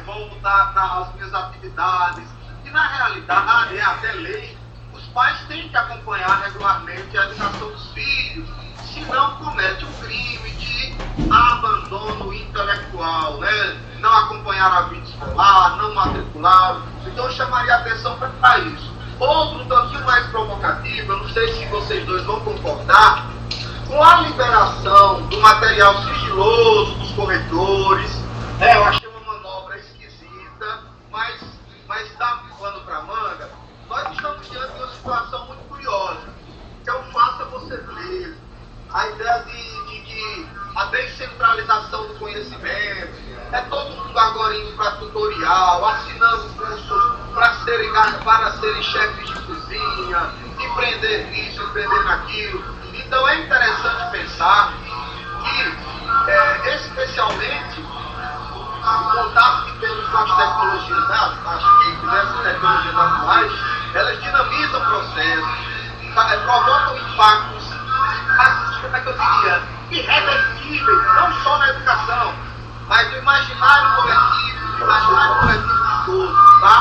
voltar às minhas atividades. E na realidade, até lei, os pais têm que acompanhar regularmente a educação dos filhos, senão comete um crime de abandono intelectual, né? Não acompanhar a vida escolar, não matricular. Então eu chamaria a atenção para isso. Outro tanto mais provocativo, eu não sei se vocês dois vão concordar, com a liberação do material sigiloso dos corretores, Eu achei uma manobra esquisita, mas dá pano para manga. Nós estamos diante de uma situação muito curiosa, que é o faça você mesmo. A ideia de que a descentralização do conhecimento, todo mundo agora indo para tutorial, assinando cursos para serem chefes de cozinha, empreender nisso, empreender naquilo. Então é interessante pensar que, especialmente, o contato que temos com as tecnologias, né, as TICs, essas tecnologias atuais, elas dinamizam o processo, provocam impactos, como é que eu diria, irreversíveis, não só na educação, mas no imaginário coletivo de todos, tá?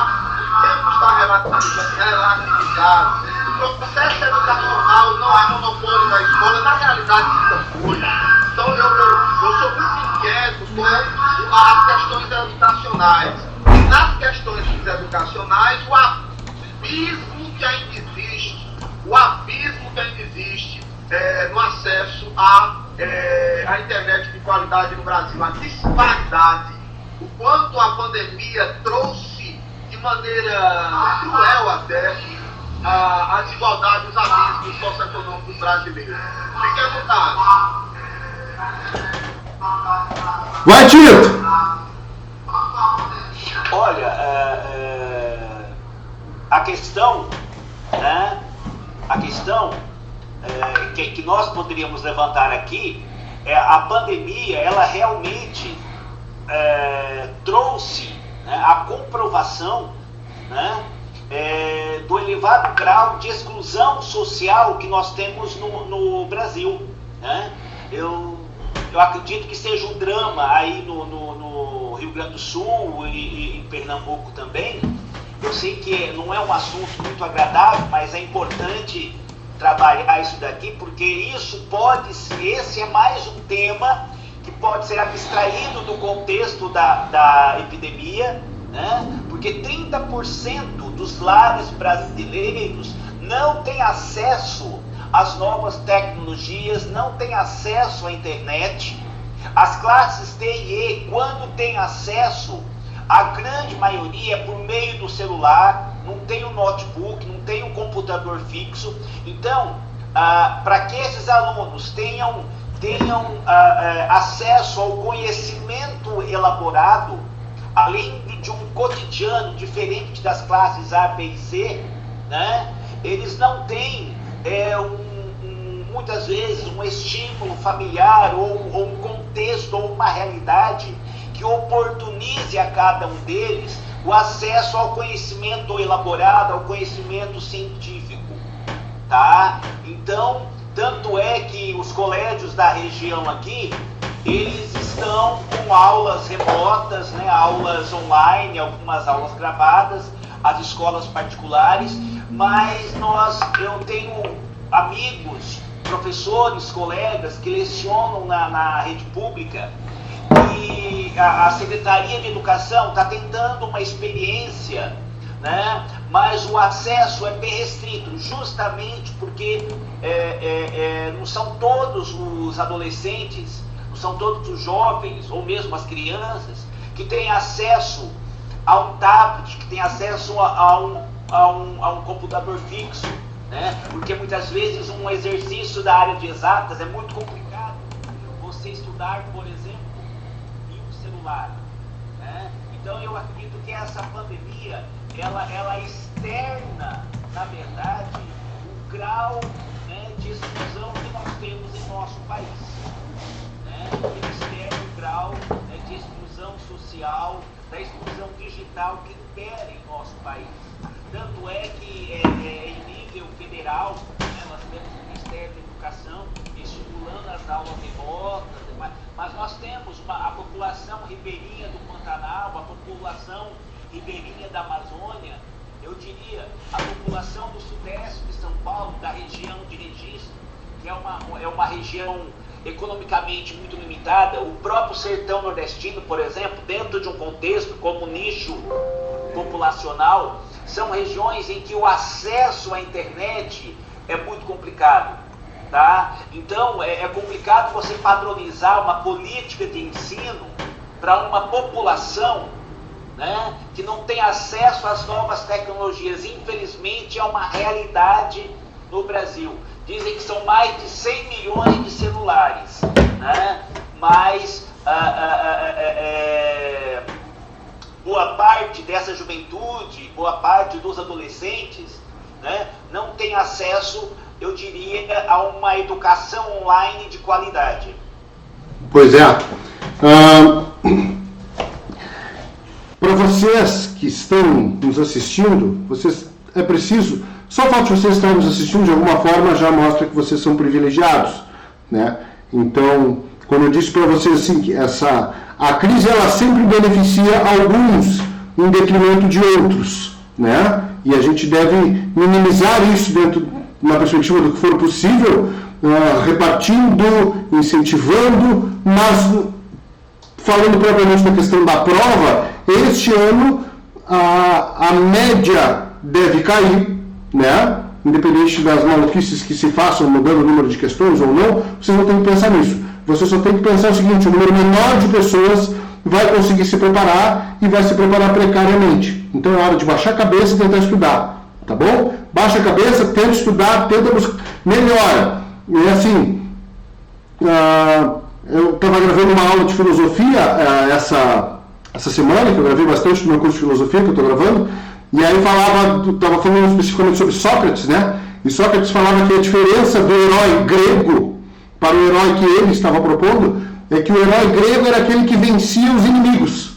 O tempo está relativizado. O processo educacional não é monopólio da escola, na realidade isso foi. Então eu sou muito inquieto com as questões educacionais. E nas questões educacionais, o abismo que ainda existe no acesso à internet de qualidade no Brasil. A disparidade, o quanto a pandemia trouxe de maneira cruel até a desigualdade dos abismos socioeconômicos brasileiros. Fique à vontade. Vai, Tito! Olha, a questão, né? A questão que nós poderíamos levantar aqui é a pandemia. Ela realmente trouxe, né, a comprovação, né, do elevado grau de exclusão social que nós temos no Brasil, né? Eu acredito que seja um drama aí no Rio Grande do Sul e em Pernambuco também. Eu sei que não é um assunto muito agradável, mas é importante trabalhar isso daqui, porque esse é mais um tema que pode ser abstraído do contexto da epidemia, né? Porque 30% dos lares brasileiros não têm acesso às novas tecnologias, não têm acesso à internet. As classes T e E, quando têm acesso, a grande maioria é por meio do celular, não tem um notebook, não tem um computador fixo. Então, para que esses alunos tenham acesso ao conhecimento elaborado, além de um cotidiano diferente das classes A, B e C, né, eles não têm muitas vezes um estímulo familiar ou um contexto ou uma realidade que oportunize a cada um deles o acesso ao conhecimento elaborado, ao conhecimento científico, tá? Então, tanto é que os colégios da região aqui, eles estão com aulas remotas, né, aulas online, algumas aulas gravadas, as escolas particulares, mas eu tenho amigos, professores, colegas que lecionam na rede pública, e a Secretaria de Educação está tentando uma experiência, né? Mas o acesso é bem restrito, justamente porque não são todos os adolescentes, não são todos os jovens, ou mesmo as crianças, que têm acesso a um tablet, que têm acesso a um computador fixo, né? Porque muitas vezes um exercício da área de exatas é muito complicado. Você estudar, por exemplo, celular, né? Então eu acredito que essa pandemia ela externa, na verdade, o grau, né, de exclusão que nós temos em nosso país, né? Ele externa o grau, né, de exclusão social, da exclusão digital que impera em nosso país. Tanto é que em nível federal, né, nós temos o Ministério da Educação estimulando as aulas remotas, mas nós temos a população ribeirinha do Pantanal, a população ribeirinha da Amazônia, eu diria a população do sudeste de São Paulo, da região de Registro, que é uma região economicamente muito limitada. O próprio sertão nordestino, por exemplo, dentro de um contexto como nicho populacional, são regiões em que o acesso à internet é muito complicado. Tá? Então é complicado você padronizar uma política de ensino para uma população, né, que não tem acesso às novas tecnologias. Infelizmente, é uma realidade no Brasil. Dizem que são mais de 100 milhões de celulares, né, mas boa parte dessa juventude, boa parte dos adolescentes, né, não tem acesso, eu diria, a uma educação online de qualidade. Pois é. Para vocês que estão nos assistindo, é preciso, só o fato de vocês estarem nos assistindo de alguma forma já mostra que vocês são privilegiados, né? Então, quando eu disse para vocês assim, que a crise ela sempre beneficia alguns em detrimento de outros, né? E a gente deve minimizar isso na perspectiva do que for possível, repartindo, incentivando, mas falando propriamente da questão da prova, este ano a média deve cair, né? Independente das maluquices que se façam, mudando o número de questões ou não, vocês não têm que pensar nisso. Você só tem que pensar o seguinte: o número menor de pessoas vai conseguir se preparar e vai se preparar precariamente. Então é hora de baixar a cabeça e tentar estudar, tá bom? Baixa a cabeça, tenta estudar, tenta buscar, melhora. E assim, eu estava gravando uma aula de filosofia essa semana, que eu gravei bastante no meu curso de filosofia que eu estou gravando, e aí estava falando especificamente sobre Sócrates, né? E Sócrates falava que a diferença do herói grego para o herói que ele estava propondo é que o herói grego era aquele que vencia os inimigos.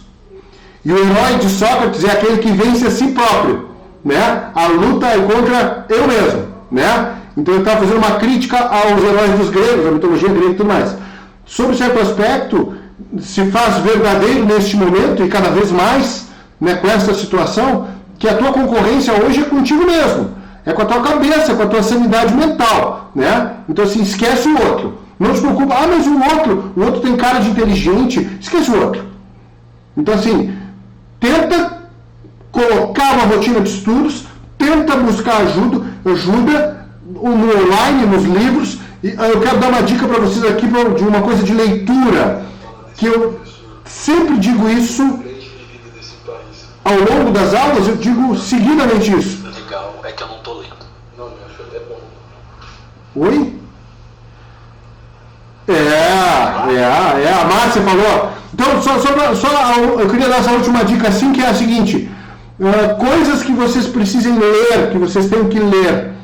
E o herói de Sócrates é aquele que vence a si próprio, né? A luta é contra eu mesmo, né? Então ele estava fazendo uma crítica aos heróis dos gregos, a mitologia grega e tudo mais. Sobre certo aspecto, se faz verdadeiro neste momento e cada vez mais, né, com essa situação, que a tua concorrência hoje é contigo mesmo, é com a tua cabeça, com a tua sanidade mental, né? Então assim, esquece o outro, não te preocupa, mas o outro tem cara de inteligente, esquece o outro. Então assim, tenta colocar uma rotina de estudos, tenta buscar ajuda no online, nos livros. E eu quero dar uma dica para vocês aqui de uma coisa de leitura, que eu sempre digo isso ao longo das aulas, eu digo seguidamente isso. O legal é que eu não estou lendo. Não, eu acho até bom. Oi? A Márcia falou. Então, eu queria dar essa última dica assim, que é a seguinte: coisas que vocês precisem ler, que vocês têm que ler.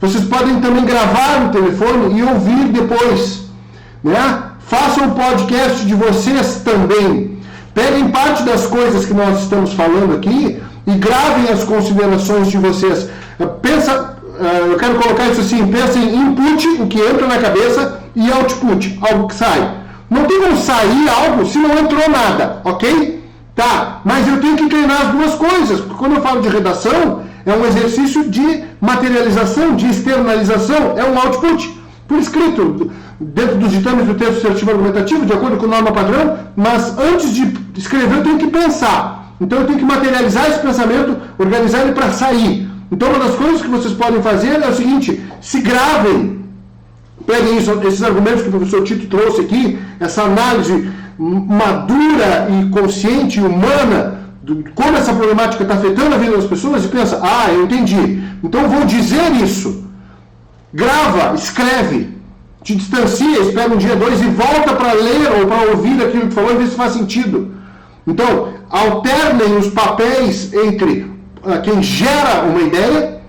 Vocês podem também gravar no telefone e ouvir depois, né? Façam um podcast de vocês também. Peguem parte das coisas que nós estamos falando aqui e gravem as considerações de vocês. Eu quero colocar isso assim: pensa em input, o que entra na cabeça, e output, algo que sai. Não tem como sair algo se não entrou nada, ok? Tá, mas eu tenho que treinar as duas coisas, porque quando eu falo de redação, é um exercício de materialização, de externalização, é um output, por escrito, dentro dos ditames do texto assertivo argumentativo, de acordo com norma padrão, mas antes de escrever eu tenho que pensar. Então eu tenho que materializar esse pensamento, organizar ele para sair. Então uma das coisas que vocês podem fazer é o seguinte: se gravem, peguem esses argumentos que o professor Tito trouxe aqui, essa análise madura e consciente e humana, como essa problemática está afetando a vida das pessoas, e pensa: eu entendi, então vou dizer isso. Grava, escreve, te distancia, espera um dia, dois e volta para ler ou para ouvir aquilo que falou e ver se faz sentido. Então, alternem os papéis entre quem gera uma ideia,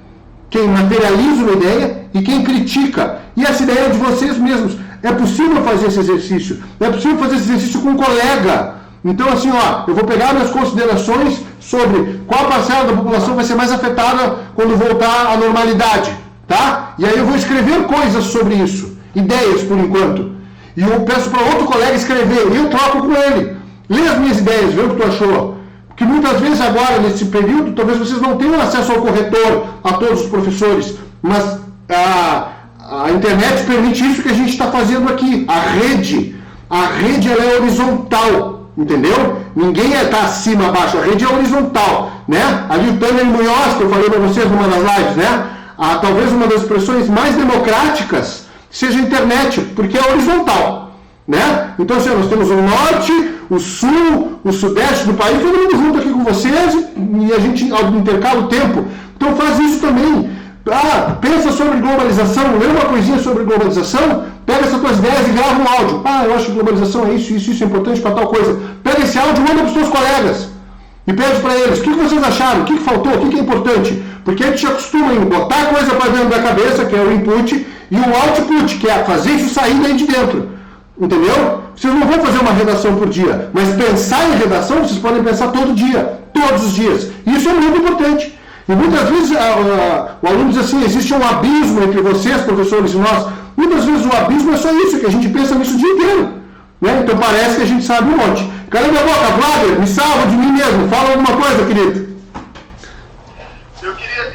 quem materializa uma ideia e quem critica. E essa ideia é de vocês mesmos. É possível fazer esse exercício. É possível fazer esse exercício com um colega. Então, assim, eu vou pegar minhas considerações sobre qual parcela da população vai ser mais afetada quando voltar à normalidade, tá? E aí eu vou escrever coisas sobre isso, ideias por enquanto. E eu peço para outro colega escrever, e eu troco com ele. Lê as minhas ideias, vê o que tu achou. Porque muitas vezes agora, nesse período, talvez vocês não tenham acesso ao corretor, a todos os professores, mas a internet permite isso que a gente está fazendo aqui. A rede ela é horizontal. Entendeu? Ninguém está acima, abaixo, a rede é horizontal, né? Ali o Tanner Munhoz, que eu falei para vocês numa das lives, né? Talvez uma das expressões mais democráticas seja a internet, porque é horizontal, né? Então, assim, nós temos o norte, o sul, o sudeste do país, todo mundo junto aqui com vocês e a gente intercala o tempo. Então faz isso também. Pensa sobre globalização, lê uma coisinha sobre globalização, pega essas tuas ideias e grava um áudio. Eu acho que globalização é isso é importante para tal coisa. Pega esse áudio e manda para os teus colegas. E pede para eles, o que vocês acharam, o que faltou, o que é importante. Porque a gente acostuma em botar a coisa para dentro da cabeça, que é o input, e o output, que é fazer isso sair daí de dentro. Entendeu? Vocês não vão fazer uma redação por dia, mas pensar em redação, vocês podem pensar todo dia, todos os dias. Isso é muito importante. E muitas vezes o aluno diz assim, existe um abismo entre vocês, professores, e nós. Muitas vezes o abismo é só isso, que a gente pensa nisso o dia inteiro. Né? Então parece que a gente sabe um monte. Cala minha boca, Wagner, me salva de mim mesmo. Fala alguma coisa, querido. Eu queria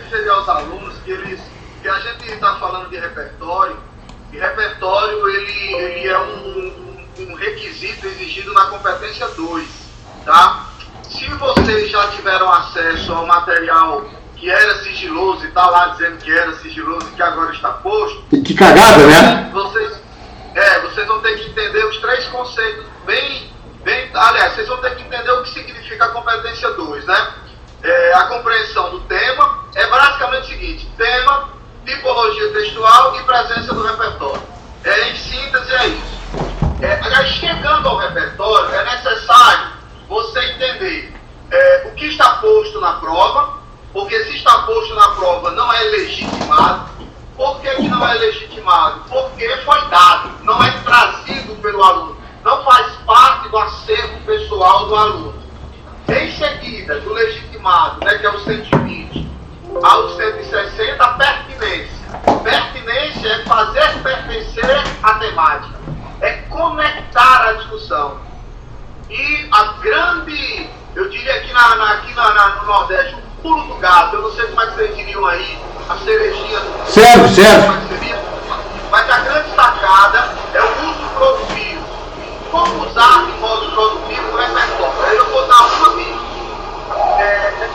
sugerir aos alunos que a gente está falando de repertório, e repertório ele é um requisito exigido na competência 2, tá? Se vocês já tiveram acesso ao material que era sigiloso e está lá dizendo que era sigiloso e que agora está posto... Que cagada, né? Vocês vão ter que entender os 3 conceitos aliás, vocês vão ter que entender o que significa a competência 2, né? A compreensão do tema é basicamente o seguinte: tema, tipologia textual e presença do repertório. Em síntese é isso. Aliás, chegando ao repertório, é necessário você entender o que está posto na prova, porque se está posto na prova não é legitimado. Por que não é legitimado? Porque foi dado, não é trazido pelo aluno, não faz parte do acervo pessoal do aluno. Em seguida, do legitimado, né, que é o 120, ao 160, a pertinência. Pertinência é fazer pertencer à temática, é conectar a discussão. E a grande, eu diria aqui no Nordeste, o pulo do gato, eu não sei como é que vocês diriam aí, a cerejinha do... Certo. Mas a grande sacada é o uso produtivo. Como usar de modo produtivo o repertório? Aí eu vou dar uma dica.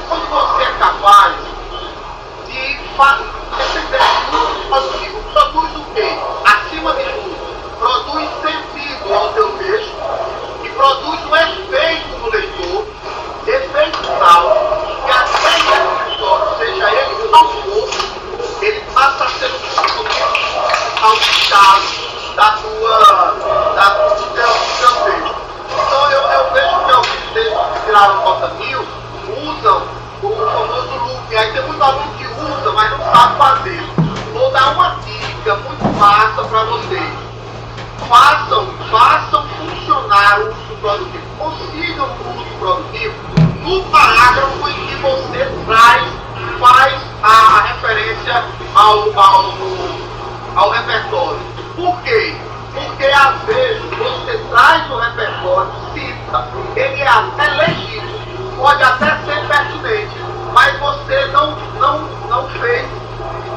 Quando você é capaz de fazer esse uso produtivo, produz o quê? Acima de tudo, produz sentido ao teu texto e produz um efeito no leitor, efeito tal, que até esse repertório, seja ele qual for, ele passa a ser um aumentado do teu texto. Então eu vejo que alguns textos que tiraram nota 1000 usam o famoso loop. Aí tem muito aluno que usa, mas não sabe fazer. Vou dar uma dica muito massa para vocês. Façam funcionar o uso produtivo. Consigam o uso produtivo no parágrafo em que você faz a referência ao repertório. Por quê? Porque às vezes você traz o repertório, cita, ele é até legítimo, pode até ser pertinente, mas você não fez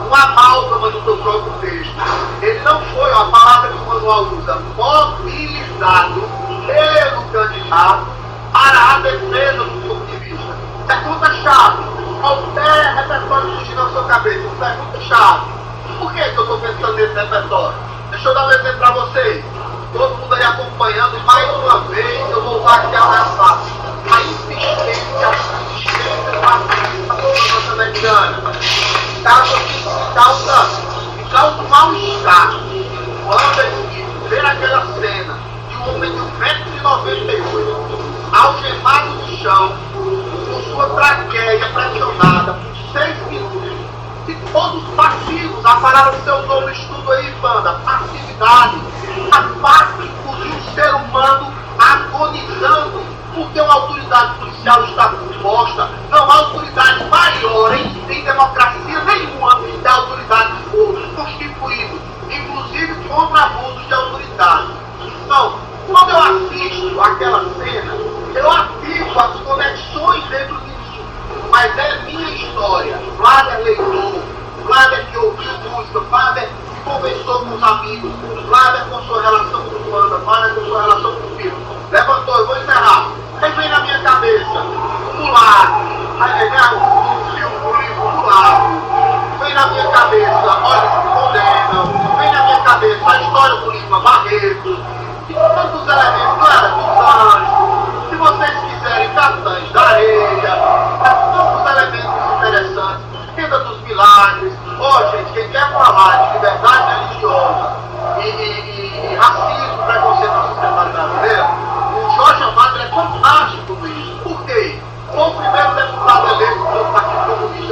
uma amálgama do seu próprio texto. Ele não foi, a palavra que o manual usa, mobilizado pelo candidato para a defesa do ponto de vista. Pergunta-chave. Qualquer repertório surgir na sua cabeça, pergunta-chave. Por que eu estou pensando nesse repertório? Deixa eu dar um exemplo para vocês. Todo mundo aí acompanhando, mais uma vez, eu vou usar aqui a insistência da população norte-americana. Causa um mal-estar. Quando é ver aquela cena de um homem de 1,98 m, algemado no chão, com sua traqueia pressionada por 6 minutos, e todos passivos, a palavra que você usou no estudo aí, Panda, passividade, a parte de um ser humano agonizando, porque uma autoridade policial está posta, não há autoridade maior em democracia nenhuma da autoridade de fogo, constituído, inclusive contra abusos de autoridade. Então, quando eu assisto aquela cena, eu ativo as conexões dentro de mim, mas é minha história. Flávia é leitor, Flávia que ouviu música, Flávia que conversou com os amigos, Flávia com sua relação com o Panda, Flávia com sua relação com o filho. Levantou, eu vou encerrar. Aí vem na minha cabeça o Mulato, o livro Mulato, vem na minha cabeça Olhos que Condenam, vem na minha cabeça a história do Lima Barreto, e tantos elementos. Cara,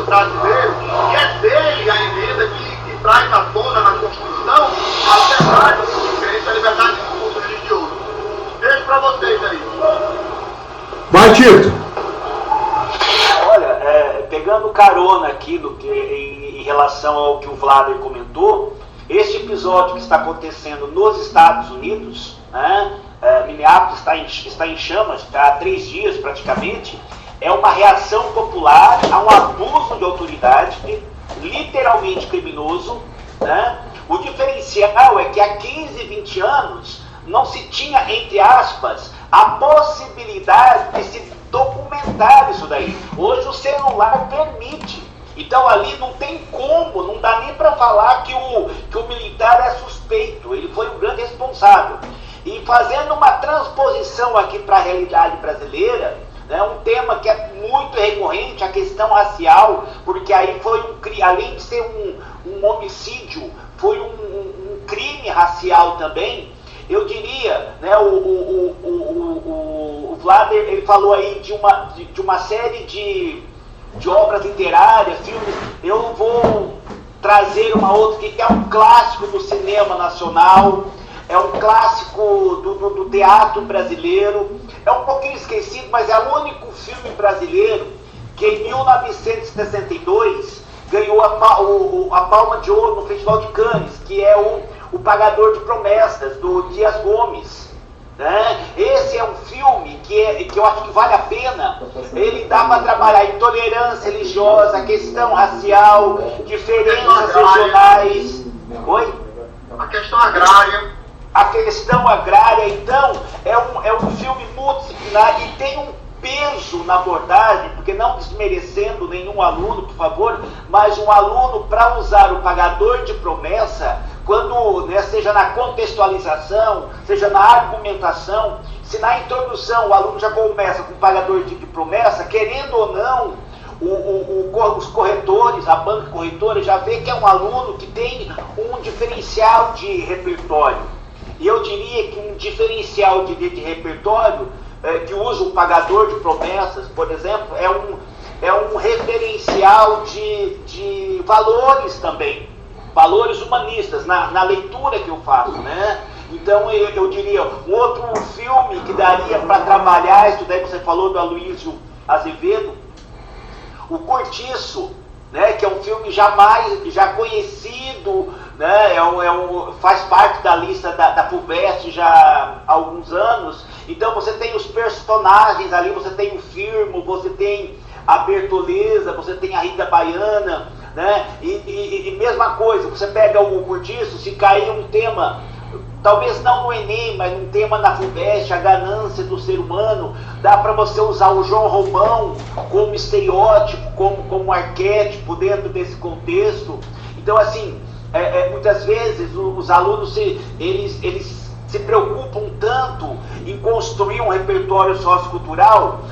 brasileiro, e é dele a emenda que traz à tona na Constituição a liberdade de crença, a liberdade de discurso religioso. Beijo para vocês aí. Vai, Tito. Olha, pegando carona aqui em relação ao que o Vlader comentou, este episódio que está acontecendo nos Estados Unidos, né, Minneapolis está em chamas há 3 dias praticamente, é uma reação popular a um abuso de autoridade, literalmente criminoso, né? O diferencial é que há 15, 20 anos não se tinha, entre aspas, a possibilidade de se documentar isso daí. Hoje o celular permite. Então ali não tem como, não dá nem para falar que o militar é suspeito, ele foi o grande responsável. E fazendo uma transposição aqui para a realidade brasileira, né, um tema que é muito recorrente, a questão racial, porque aí foi além de ser um homicídio, foi um crime racial também. Eu diria, né, o Vlader, ele falou aí de uma série de obras literárias, filmes. Eu vou trazer uma outra que é um clássico do cinema nacional, é um clássico do teatro brasileiro, é um pouquinho esquecido, mas é o único filme brasileiro que em 1962 ganhou a Palma de Ouro no Festival de Cannes, que é o Pagador de Promessas, do Dias Gomes. Né? Esse é um filme que eu acho que vale a pena. Ele dá para trabalhar intolerância religiosa, questão racial, diferenças regionais. Oi? A questão agrária. A questão agrária, então, é um filme multidisciplinar e tem um peso na abordagem, porque não desmerecendo nenhum aluno, por favor, mas um aluno para usar o Pagador de Promessa, quando, né, seja na contextualização, seja na argumentação, se na introdução o aluno já começa com o Pagador de Promessa, querendo ou não, os corretores, a banca corretora já vê que é um aluno que tem um diferencial de repertório. E eu diria que um diferencial de repertório que usa o Pagador de Promessas, por exemplo, é um referencial de valores também, valores humanistas, na leitura que eu faço, né? Então eu diria, um outro filme que daria para trabalhar isso daí, você falou do Aloysio Azevedo, O Cortiço, né, que é um filme já conhecido, né, faz parte da lista da FUVEST já há alguns anos. Então você tem os personagens ali, você tem o Firmo, você tem a Bertoleza, você tem a Rita Baiana, né, e mesma coisa, você pega o Cortiço, se cair um tema, talvez não no Enem, mas um tema na FUVEST, a ganância do ser humano, dá para você usar o João Romão como estereótipo, como arquétipo dentro desse contexto. Então, assim, muitas vezes os alunos eles se preocupam tanto em construir um repertório sociocultural,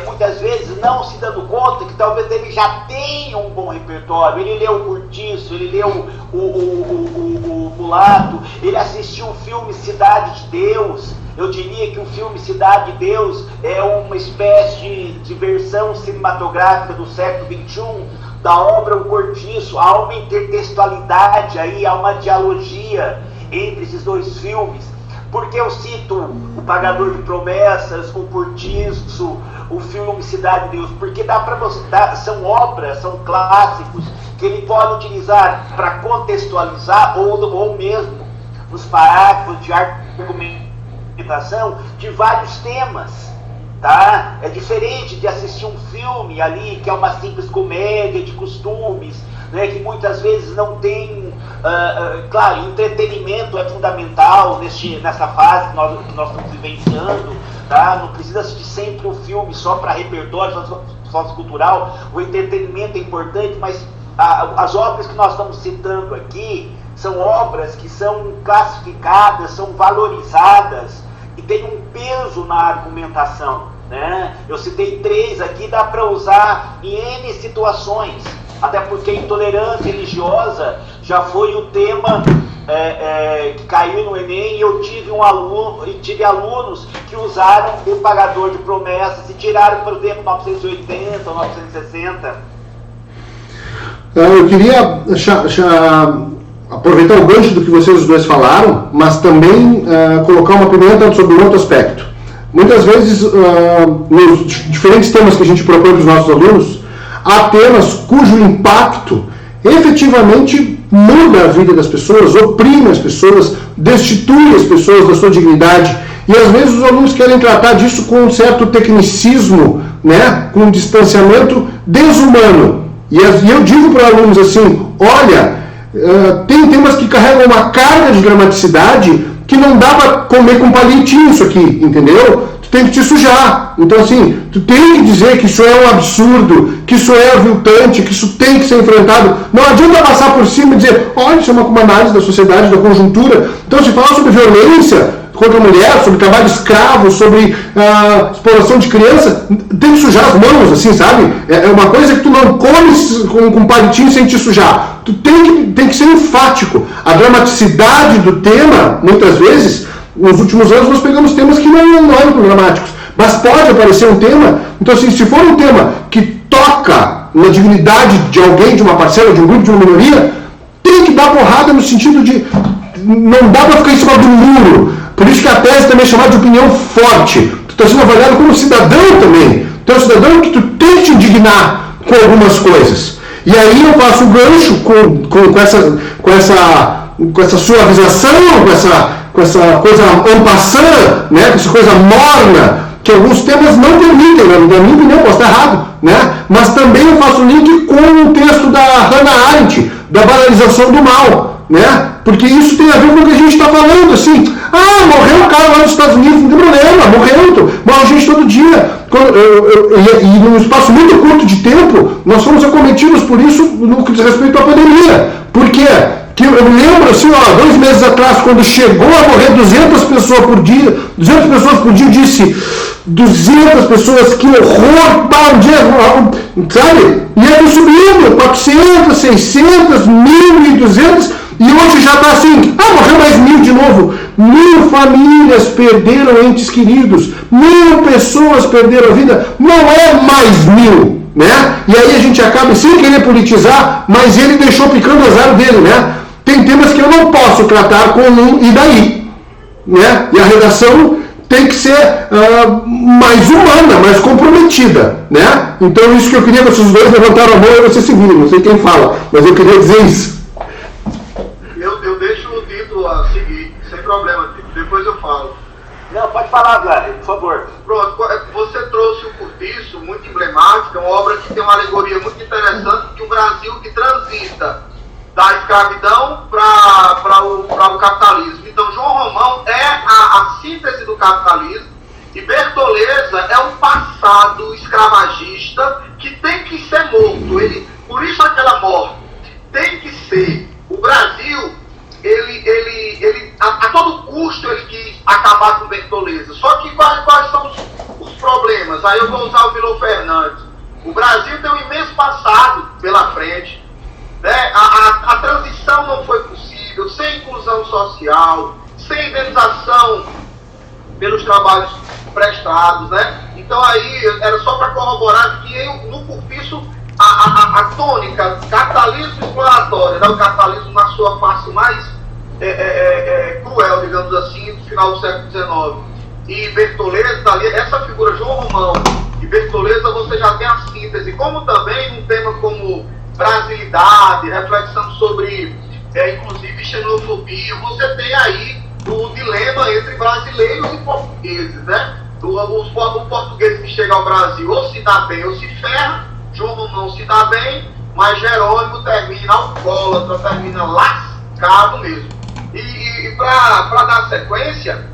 muitas vezes não se dando conta que talvez ele já tenha um bom repertório. Ele leu o Cortiço, ele leu o Mulato, ele assistiu o filme Cidade de Deus. Eu diria que o filme Cidade de Deus é uma espécie de versão cinematográfica do século XXI da obra O Cortiço. Há uma intertextualidade aí, há uma dialogia entre esses dois filmes. Porque eu cito o Pagador de Promessas, o Cortiço, o filme Cidade de Deus? Porque dá para você, são obras, são clássicos que ele pode utilizar para contextualizar ou mesmo nos parágrafos de argumentação de vários temas. Tá? É diferente de assistir um filme ali que é uma simples comédia de costumes, né, que muitas vezes não tem, claro, entretenimento é fundamental nessa fase que nós estamos vivenciando, tá? Não precisa assistir sempre um filme só para repertório sociocultural, o entretenimento é importante, mas as obras que nós estamos citando aqui são obras que são classificadas, são valorizadas e tem um peso na argumentação, né? Eu citei 3 aqui, dá para usar em N situações. Até porque a intolerância religiosa já foi o tema que caiu no Enem, e eu tive alunos que usaram o Pagador de Promessas e tiraram, por exemplo, 980 ou 960. Eu queria aproveitar o gancho do que vocês os dois falaram, mas também colocar uma pimenta sobre um outro aspecto. Muitas vezes, nos diferentes temas que a gente propõe para os nossos alunos, há temas cujo impacto efetivamente muda a vida das pessoas, oprime as pessoas, destitui as pessoas da sua dignidade. E às vezes os alunos querem tratar disso com um certo tecnicismo, né, com um distanciamento desumano. E eu digo para alunos assim, olha, tem temas que carregam uma carga de dramaticidade que não dá para comer com palitinho isso aqui, entendeu? Tu tem que te sujar. Então assim, tu tem que dizer que isso é um absurdo, que isso é aviltante, que isso tem que ser enfrentado. Não adianta passar por cima e dizer, olha, isso é uma análise da sociedade, da conjuntura. Então se falar sobre violência contra a mulher, sobre trabalho escravo, sobre exploração de criança, tem que sujar as mãos, assim, sabe? É uma coisa que tu não comes com palitinho sem te sujar. Tu tem que ser enfático. A dramaticidade do tema, muitas vezes, nos últimos anos nós pegamos temas que não eram tão dramáticos, mas pode aparecer um tema, então assim, se for um tema que toca na dignidade de alguém, de uma parcela, de um grupo, de uma minoria, tem que dar porrada no sentido de não dá para ficar em cima do muro. Por isso que a tese também é chamada de opinião forte. Tu está sendo avaliado como cidadão também. Tu é um cidadão que tu tem que te indignar com algumas coisas. E aí eu faço o gancho com essa suavização, com essa coisa en passant, né, com essa coisa morna, que alguns temas não permitem, né? Na minha opinião, posso estar errado, né? Mas também eu faço link com o texto da Hannah Arendt, da banalização do mal, né? Porque isso tem a ver com o que a gente está falando, assim, morreu um cara lá nos Estados Unidos, não tem problema, morre gente todo dia. E num espaço muito curto de tempo, nós fomos acometidos por isso no que diz respeito à pandemia. Por quê? Que eu me lembro, assim, 2 meses atrás, quando chegou a morrer 200 pessoas por dia, eu disse, 200 pessoas, que horror, um dia, sabe? E aí subindo, 400, 600, 1.200, e hoje já está assim, morreu mais 1.000 de novo. 1.000 famílias perderam entes queridos, 1.000 pessoas perderam a vida, não é mais 1.000, né? E aí a gente acaba sem querer politizar, mas ele deixou picando o azar dele, né? Tem temas que eu não posso tratar com e daí, né? E a redação tem que ser mais humana, mais comprometida, né? Então isso que eu queria que vocês dois levantaram a mão e vocês seguirem, não sei quem fala, mas eu queria dizer isso. Eu deixo o Tito a seguir, sem problema, Tito. Depois eu falo. Não, pode falar, Gary, por favor. Pronto, você trouxe o Curtiço, muito emblemática, uma obra que tem uma alegoria muito interessante de um Brasil que transita da escravidão para o capitalismo. Então, João Romão é a síntese do capitalismo e Bertoleza é um passado escravagista que tem que ser morto. Por isso aquela morte tem que ser. O Brasil, ele a todo custo ele quis acabar com Bertoleza. Só que quais são os problemas? Aí eu vou usar o Milor Fernandes. O Brasil tem um imenso passado pela frente, né? A transição não foi possível, sem inclusão social, sem indenização pelos trabalhos prestados, né? Então aí era só para corroborar que no Curtiço a tônica capitalismo exploratório, né? O capitalismo na sua face mais cruel, digamos assim, do final do século XIX. E Bertoleza, essa figura João Romão e Bertoleza, você já tem a síntese, como também um tema como brasilidade, reflexão sobre, inclusive, xenofobia. Você tem aí o dilema entre brasileiros e portugueses, né? O português que chega ao Brasil ou se dá bem ou se ferra. João Romão se dá bem, mas Jerônimo termina alcoólatra, termina lascado mesmo. E para dar sequência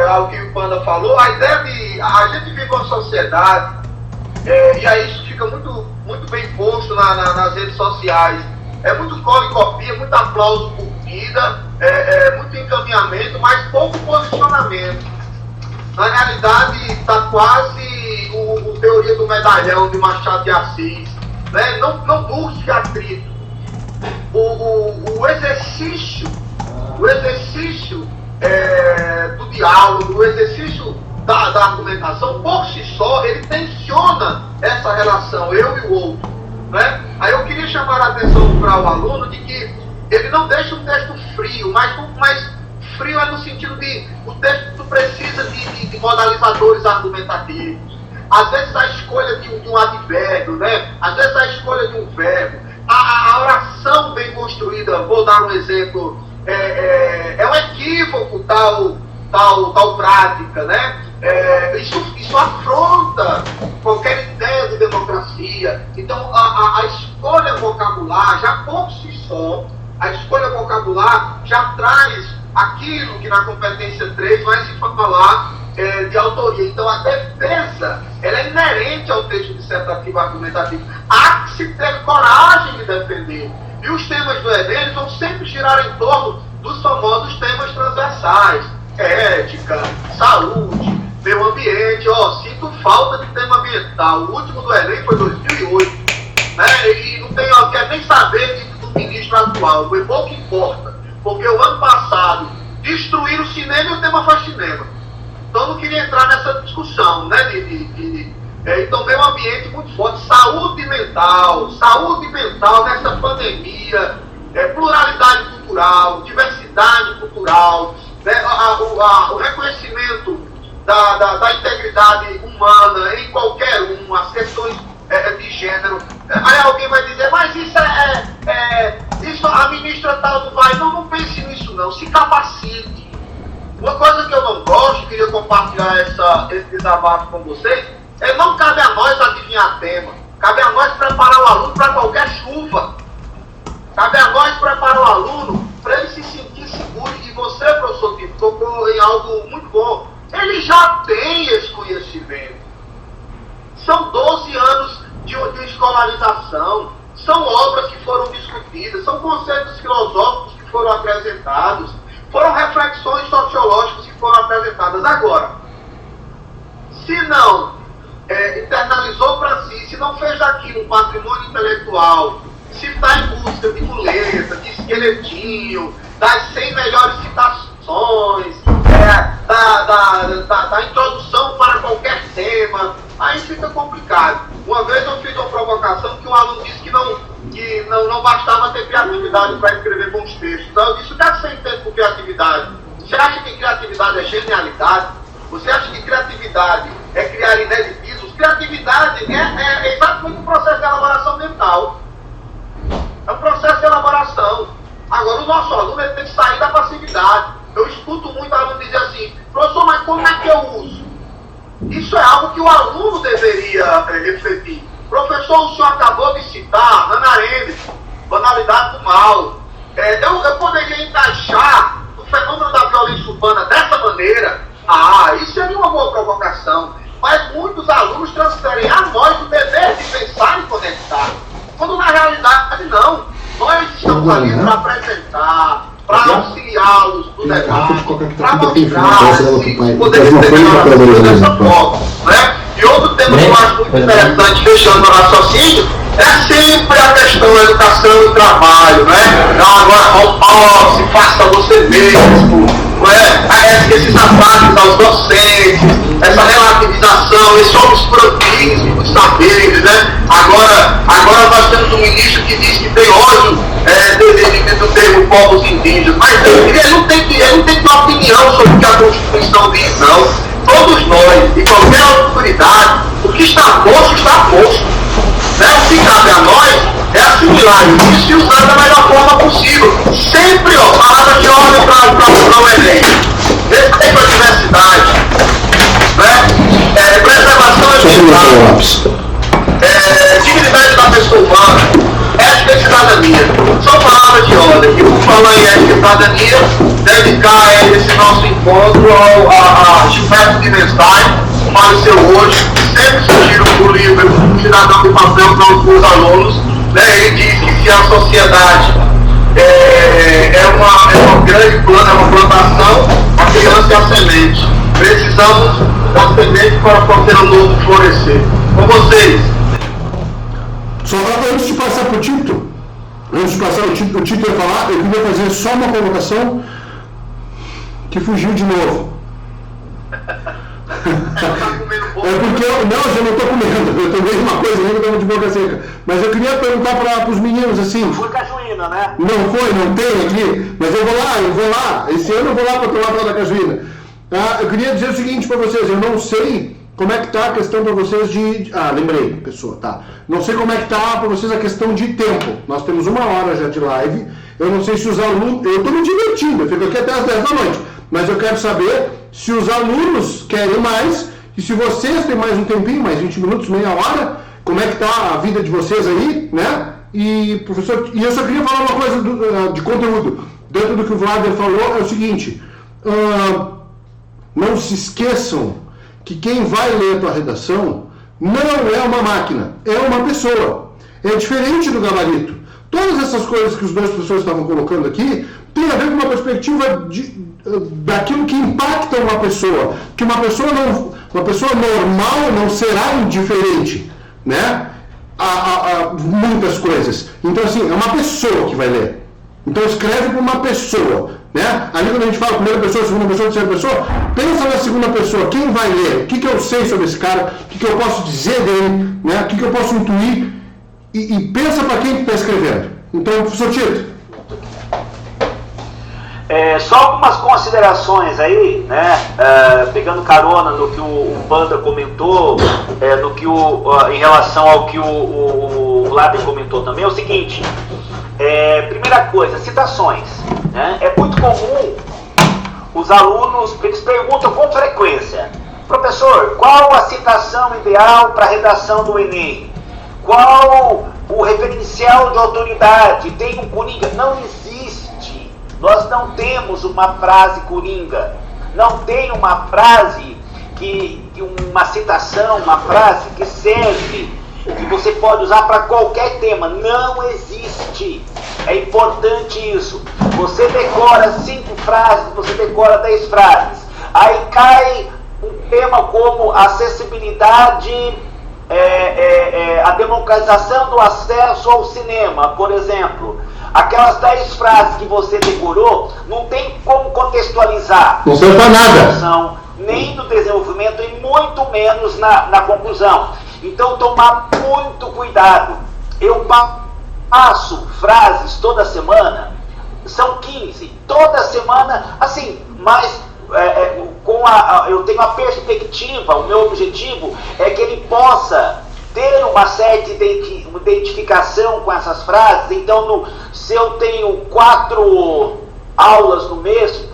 ao que o Panda falou, a ideia de a gente vive uma sociedade, e aí isso fica muito, muito bem posto nas redes sociais, muito cola e copia, muito aplauso por vida, muito encaminhamento, mas pouco posicionamento. Na realidade, está quase o teoria do medalhão de Machado de Assis, né? Não busque atrito. O exercício do diálogo, o exercício da argumentação, por si só, ele tensiona essa relação, eu e o outro, né? Aí eu queria chamar a atenção para o aluno de que ele não deixa um texto frio, mas frio é no sentido de o texto precisa de modalizadores argumentativos. Às vezes a escolha de um advérbio, né? Às vezes a escolha de um verbo. A oração bem construída, vou dar um exemplo, é um equívoco tal prática, né? Isso afronta qualquer ideia de democracia. Então, a escolha vocabular, já por si só, a escolha vocabular já traz aquilo que na competência 3 vai se falar de autoria. Então, a defesa, ela é inerente ao texto dissertativo argumentativo. Há que se ter coragem de defender. E os temas do Enem vão sempre girar em torno dos famosos temas transversais. Ética, saúde, meio ambiente. Sinto falta de tema ambiental. O último do Enem foi 2008. Né? E não quero nem saber do ministro atual. O pouco importa. Porque o ano passado destruíram o cinema e o tema foi cinema. Então não queria entrar nessa discussão, né? Então meio ambiente muito forte, saúde mental nessa pandemia, pluralidade cultural, diversidade cultural, né? O reconhecimento da integridade humana em qualquer as questões de gênero. Aí alguém vai dizer, mas isso isso a ministra tal não vai. Não pense nisso não, se capacite. Uma coisa que eu não gosto, queria compartilhar esse desabafo com vocês, não cabe a nós adivinhar tema, cabe a nós preparar o aluno para qualquer chuva, cabe a nós preparar o aluno para ele se sentir seguro. E você, professor Tito, tocou em algo muito bom, ele já tem esse conhecimento, são 12 anos de escolarização, são obras que foram discutidas, são conceitos filosóficos que foram apresentados, foram reflexões sociológicas que foram apresentadas. Agora, se não internalizou para si, se não fez daquilo um patrimônio intelectual, se está em busca de muleta, de esqueletinho, das 100 melhores citações, da introdução para qualquer tema, aí fica complicado. Uma vez eu fiz uma provocação que um aluno disse que não bastava ter criatividade para escrever bons textos. Então eu disse, o que é que você entende por criatividade? Você acha que criatividade é genialidade? Você acha que criatividade é criar ineditismos? Criatividade é exatamente um processo de elaboração mental. É um processo de elaboração. Agora, o nosso aluno ele tem que sair da passividade. Eu escuto muito aluno dizer assim, professor, mas como é que eu uso? Isso é algo que o aluno deveria refletir. Professor, o senhor acabou de citar Hannah Arendt, Banalidade do Mal. Eu poderia encaixar o fenômeno da violência urbana dessa maneira. Isso seria uma boa provocação. Mas muitos alunos transferem a nós o dever de pensar e conectar. Quando na realidade não. Nós estamos ali para apresentar, para auxiliá-los no debate, para mostrar se poderia ser melhorado dessa forma. Né? E outro tema que eu acho muito interessante, fechando o raciocínio, é sempre a questão da educação e trabalho. Né? Então agora, se faça você mesmo. Esses ataques aos docentes, essa relativização, esse obscurantismo dos saberes, né? Agora nós temos um ministro que diz que tem ódio do termo povos indígenas, mas ele não tem que ter opinião sobre o que a Constituição diz, não. Todos nós, e qualquer autoridade, o que está posto, está posto. Né? O que cabe a nós é assimilar isso e usar da melhor forma possível. Sempre, palavras de ordem para o Enem. Respeito à diversidade, né? Preservação ambiental, dignidade da pessoa humana, ética e cidadania. São palavras de ordem. E por falar em ética e cidadania, dedicar esse nosso encontro a Gilberto de Menstein, que faleceu hoje, sempre sugiro o livro Cidadão de Papel para os alunos. Né? Ele diz que se a sociedade é uma grande planta, é uma plantação, a criança é a semente. Precisamos da semente para fazer o novo florescer. Com vocês. Só antes de passar para o Tito, o Tito ia falar, eu queria fazer só uma colocação que fugiu de novo. comendo bolo. É porque eu não estou comendo, eu tomei uma coisa ali que eu estava de boca seca. Mas eu queria perguntar para os meninos assim. Foi cajuína, né? Não tem aqui, mas eu vou lá. Esse ano eu vou lá para tomar toda a cajuína. Eu queria dizer o seguinte para vocês, eu não sei como é que está a questão para vocês de... lembrei, pessoa, tá. Não sei como é que está para vocês a questão de tempo. Nós temos 1 hora já de live. Eu não sei se os alunos... Eu estou me divertindo, eu fico aqui até as 10 da noite. Mas eu quero saber se os alunos querem mais e se vocês têm mais um tempinho, mais 20 minutos, meia hora, como é que está a vida de vocês aí, né? E, professor, eu só queria falar uma coisa de conteúdo. Dentro do que o Vlader falou, é o seguinte... não se esqueçam que quem vai ler a tua redação não é uma máquina, é uma pessoa. É diferente do gabarito. Todas essas coisas que os dois professores estavam colocando aqui tem a ver com uma perspectiva daquilo que impacta uma pessoa. Que uma pessoa normal não será indiferente, né? A muitas coisas. Então, assim, é uma pessoa que vai ler. Então, escreve para uma pessoa, né? Ali quando a gente fala primeira pessoa, segunda pessoa, terceira pessoa, pensa na segunda pessoa. Quem vai ler? O que eu sei sobre esse cara? O que eu posso dizer dele? Né? O que eu posso intuir? E pensa para quem está escrevendo. Então, professor Tito. Só algumas considerações aí, né? Pegando carona no que o Panda comentou, em relação ao que o Vlader comentou também, é o seguinte. Primeira coisa, citações, né? É muito comum os alunos, eles perguntam com frequência: professor, qual a citação ideal para a redação do Enem? Qual o referencial de autoridade? Tem um coringa? Não existe. Nós não temos uma frase coringa. Não tem uma frase uma citação, uma frase que serve, que você pode usar para qualquer tema. Não existe. É importante isso. Você decora 5 frases, você decora 10 frases. Aí cai um tema como acessibilidade, a democratização do acesso ao cinema, por exemplo. Aquelas 10 frases que você decorou, não tem como contextualizar. Não serve para nada. Nem no desenvolvimento e muito menos na conclusão. Então, tomar muito cuidado. Eu passo frases toda semana, são 15, toda semana, assim, mas eu tenho a perspectiva, o meu objetivo é que ele possa ter uma certa identificação com essas frases. Então, se eu tenho 4 aulas no mês,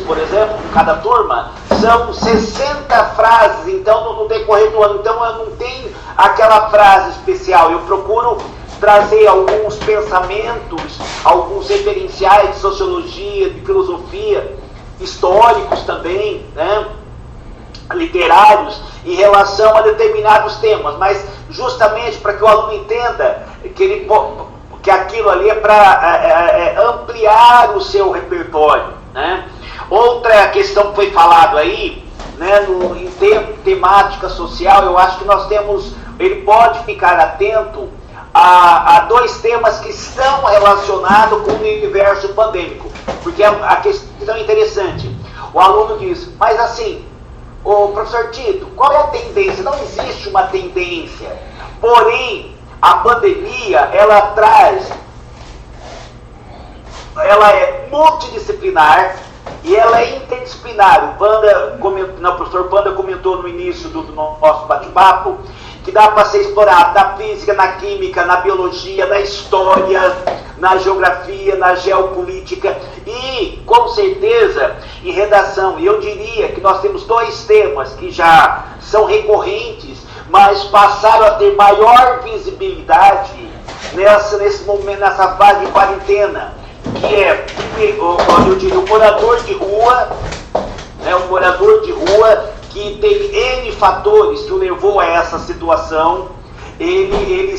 por exemplo, cada turma, são 60 frases, então, no decorrer do ano. Então, eu não tenho aquela frase especial. Eu procuro trazer alguns pensamentos, alguns referenciais de sociologia, de filosofia, históricos também, né? Literários, em relação a determinados temas, mas justamente para que o aluno entenda que aquilo ali é para ampliar o seu repertório, né? Outra questão que foi falado aí, né, em temática social, eu acho que ele pode ficar atento a 2 temas que estão relacionados com o universo pandêmico, porque a questão é interessante. O aluno diz, mas assim, ô professor Tito, qual é a tendência? Não existe uma tendência, porém a pandemia ela é multidisciplinar e ela é interdisciplinar. O professor Panda comentou no início do nosso bate-papo que dá para ser explorado na física, na química, na biologia, na história, na geografia, na geopolítica e, com certeza, em redação. E eu diria que nós temos 2 temas que já são recorrentes, mas passaram a ter maior visibilidade nesse momento, nessa fase de quarentena, que é, eu diria, o morador de rua, né, o morador de rua que tem N fatores que o levou a essa situação. Ele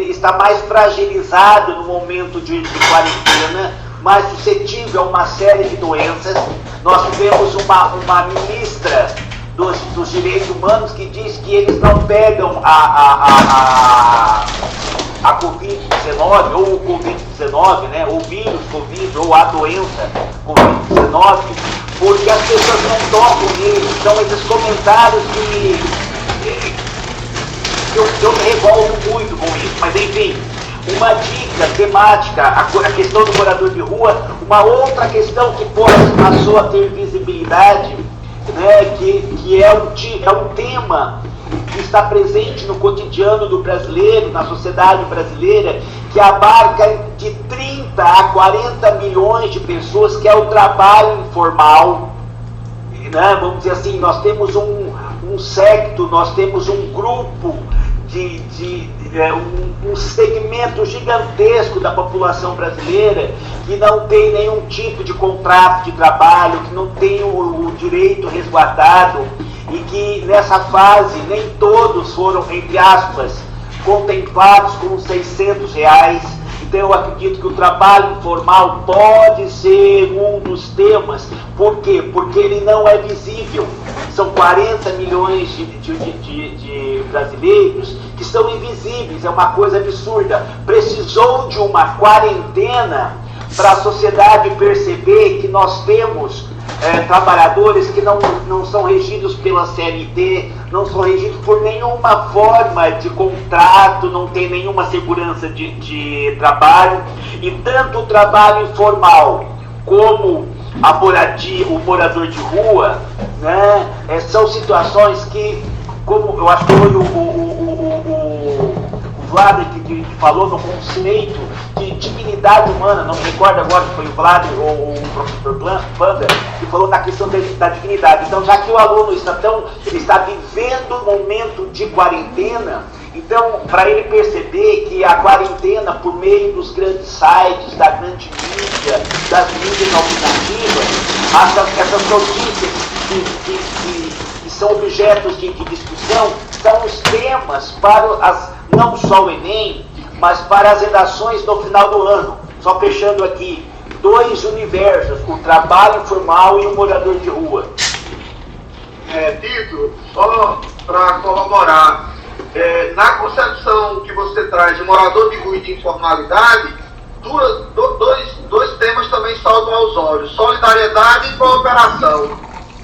está mais fragilizado no momento de quarentena, mais suscetível a uma série de doenças. Nós tivemos uma ministra dos direitos humanos que diz que eles não pegam a Covid-19, ou o Covid-19, né, o vírus Covid, ou a doença Covid-19, porque as pessoas não tocam nisso. São esses comentários que eu me revolto muito com isso, mas enfim, uma dica temática, a questão do morador de rua, uma outra questão que passou a ter visibilidade, né, que é um tema que está presente no cotidiano do brasileiro, na sociedade brasileira, que abarca de 30 a 40 milhões de pessoas, que é o trabalho informal, né? Vamos dizer assim, nós temos um secto, nós temos um grupo, um segmento gigantesco da população brasileira que não tem nenhum tipo de contrato de trabalho, que não tem o direito resguardado e que nessa fase nem todos foram, entre aspas, contemplados com R$600. Então eu acredito que o trabalho informal pode ser um dos temas. Por quê? Porque ele não é visível. São 40 milhões de brasileiros que são invisíveis, é uma coisa absurda. Precisou de uma quarentena para a sociedade perceber que nós temos trabalhadores que não são regidos pela CLT, não são regidos por nenhuma forma de contrato, não tem nenhuma segurança de trabalho, e tanto o trabalho informal como o morador de rua, né, são situações que, como eu acho que foi o Vlad que falou no conceito de dignidade humana, não me recordo agora se foi o Vlad ou o professor Panda, que falou na questão da dignidade. Então, já que o aluno ele está vivendo um momento de quarentena, então, para ele perceber que a quarentena, por meio dos grandes sites, da grande mídia, das mídias alternativas, essas notícias que são objetos de discussão, são os temas para não só o Enem, mas para as redações no final do ano. Só fechando aqui, 2 universos, o trabalho informal e o morador de rua. Tito, só para corroborar, na concepção que você traz de morador de rua e de informalidade, dois temas também saltam aos olhos: solidariedade e cooperação.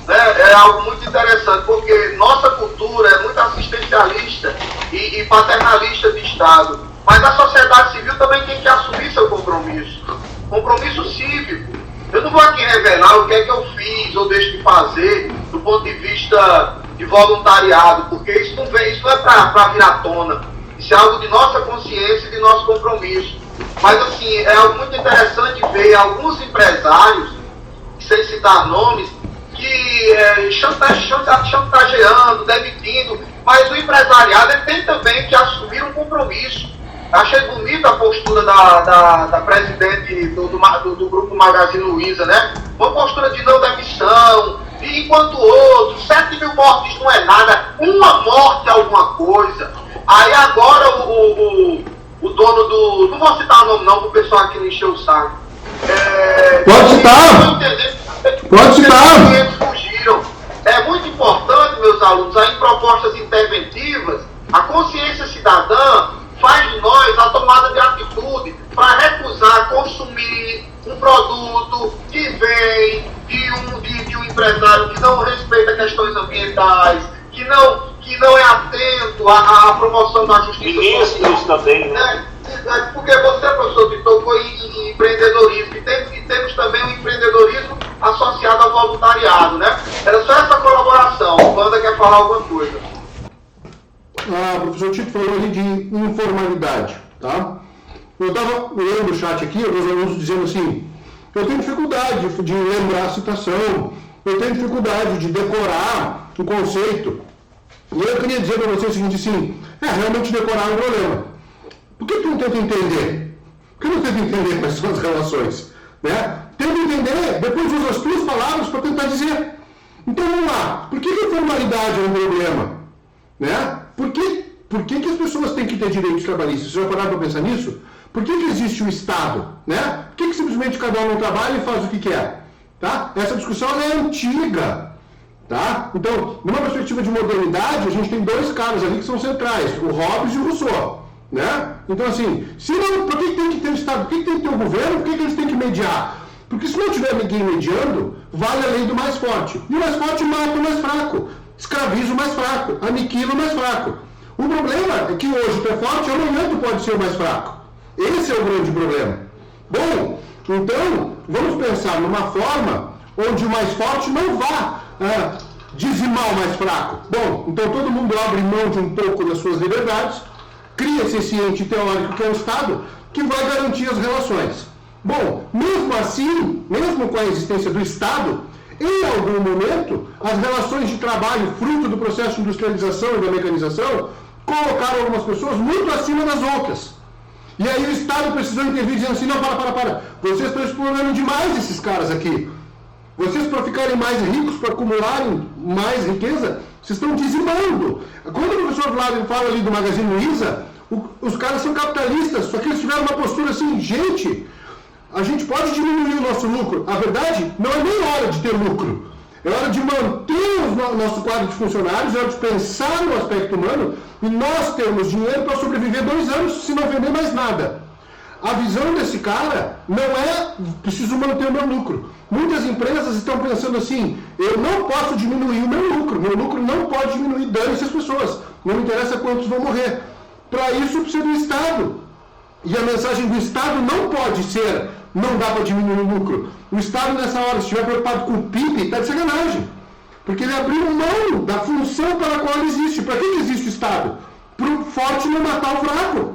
É algo muito interessante, porque nossa cultura é muito assistencialista e paternalista de Estado, mas a sociedade civil também tem que assumir seu compromisso cívico. Eu não vou aqui revelar o que é que eu fiz ou deixo de fazer do ponto de vista de voluntariado, porque isso não é para vir à tona, isso é algo de nossa consciência e de nosso compromisso. Mas assim, é algo muito interessante ver alguns empresários, sem citar nomes, que chantageando, demitindo, mas o empresariado ele tem também que assumir um compromisso. Achei bonita a postura da presidente do grupo Magazine Luiza, né? Uma postura de não demissão, e enquanto outros, 7 mil mortes não é nada, uma morte é alguma coisa. Aí agora o dono do... Não vou citar o nome não, para o pessoal aqui não encher o saco. Pode citar! Pode citar! Eles fugiram. É muito importante, meus alunos, aí em propostas interventivas, a consciência cidadã faz de nós a tomada de atitude para recusar consumir um produto que vem de um empresário que não respeita questões ambientais, que não é atento à promoção da justiça social. Também, né? Porque você, professor, que tocou em empreendedorismo, e temos também o empreendedorismo associado ao voluntariado, né? Era só essa colaboração. O Panda quer falar alguma coisa. O professor Tito falou ali de informalidade, tá? Eu estava lendo o chat aqui, alguns alunos dizendo assim: eu tenho dificuldade de lembrar a citação, eu tenho dificuldade de decorar o conceito. E eu queria dizer para você o seguinte, assim, realmente decorar é um problema. Por que tu não tenta entender? Por que não tenta entender quais são as relações? Né? Tenta entender, depois usa as tuas palavras para tentar dizer. Então vamos lá, por que a formalidade é um problema? Né? Por que as pessoas têm que ter direitos trabalhistas? Você já pararam para pensar nisso? Por que existe o Estado? Né? Por que simplesmente cada um não trabalha e faz o que quer? Tá? Essa discussão é antiga. Tá? Então, numa perspectiva de modernidade, a gente tem 2 caras ali que são centrais, o Hobbes e o Rousseau. Né? Então, assim, por que tem que ter o Estado? Por que tem que ter o governo? Por que eles têm que mediar? Porque se não tiver ninguém mediando, vale a lei do mais forte. E o mais forte mata o mais fraco, escraviza o mais fraco, aniquila o mais fraco. O problema é que hoje tu é forte, amanhã tu pode ser o mais fraco. Esse é o grande problema. Bom, então, vamos pensar numa forma onde o mais forte não vá dizimar o mais fraco. Bom, então todo mundo abre mão de um pouco das suas liberdades, cria-se esse ente teórico que é o Estado, que vai garantir as relações. Bom, mesmo assim, mesmo com a existência do Estado, em algum momento, as relações de trabalho, fruto do processo de industrialização e da mecanização, colocaram algumas pessoas muito acima das outras. E aí o Estado precisou intervir dizendo assim, não, para, vocês estão explorando demais esses caras aqui. Vocês, para ficarem mais ricos, para acumularem mais riqueza, vocês estão dizimando. Quando o professor Vlado fala ali do Magazine Luiza, os caras são capitalistas, só que eles tiveram uma postura assim, gente, a gente pode diminuir o nosso lucro. A verdade, não é nem hora de ter lucro. É hora de manter o nosso quadro de funcionários, é hora de pensar no aspecto humano e nós termos dinheiro para sobreviver 2 anos se não vender mais nada. A visão desse cara não é preciso manter o meu lucro. Muitas empresas estão pensando assim, eu não posso diminuir o meu lucro não pode diminuir, dane-se as pessoas, não me interessa quantos vão morrer. Para isso precisa do Estado. E a mensagem do Estado não pode ser, não dá para diminuir o lucro. O Estado nessa hora, se estiver preocupado com o PIB, está de sacanagem. Porque ele abriu mão da função para a qual ele existe. Para que existe o Estado? Para o forte não matar o fraco.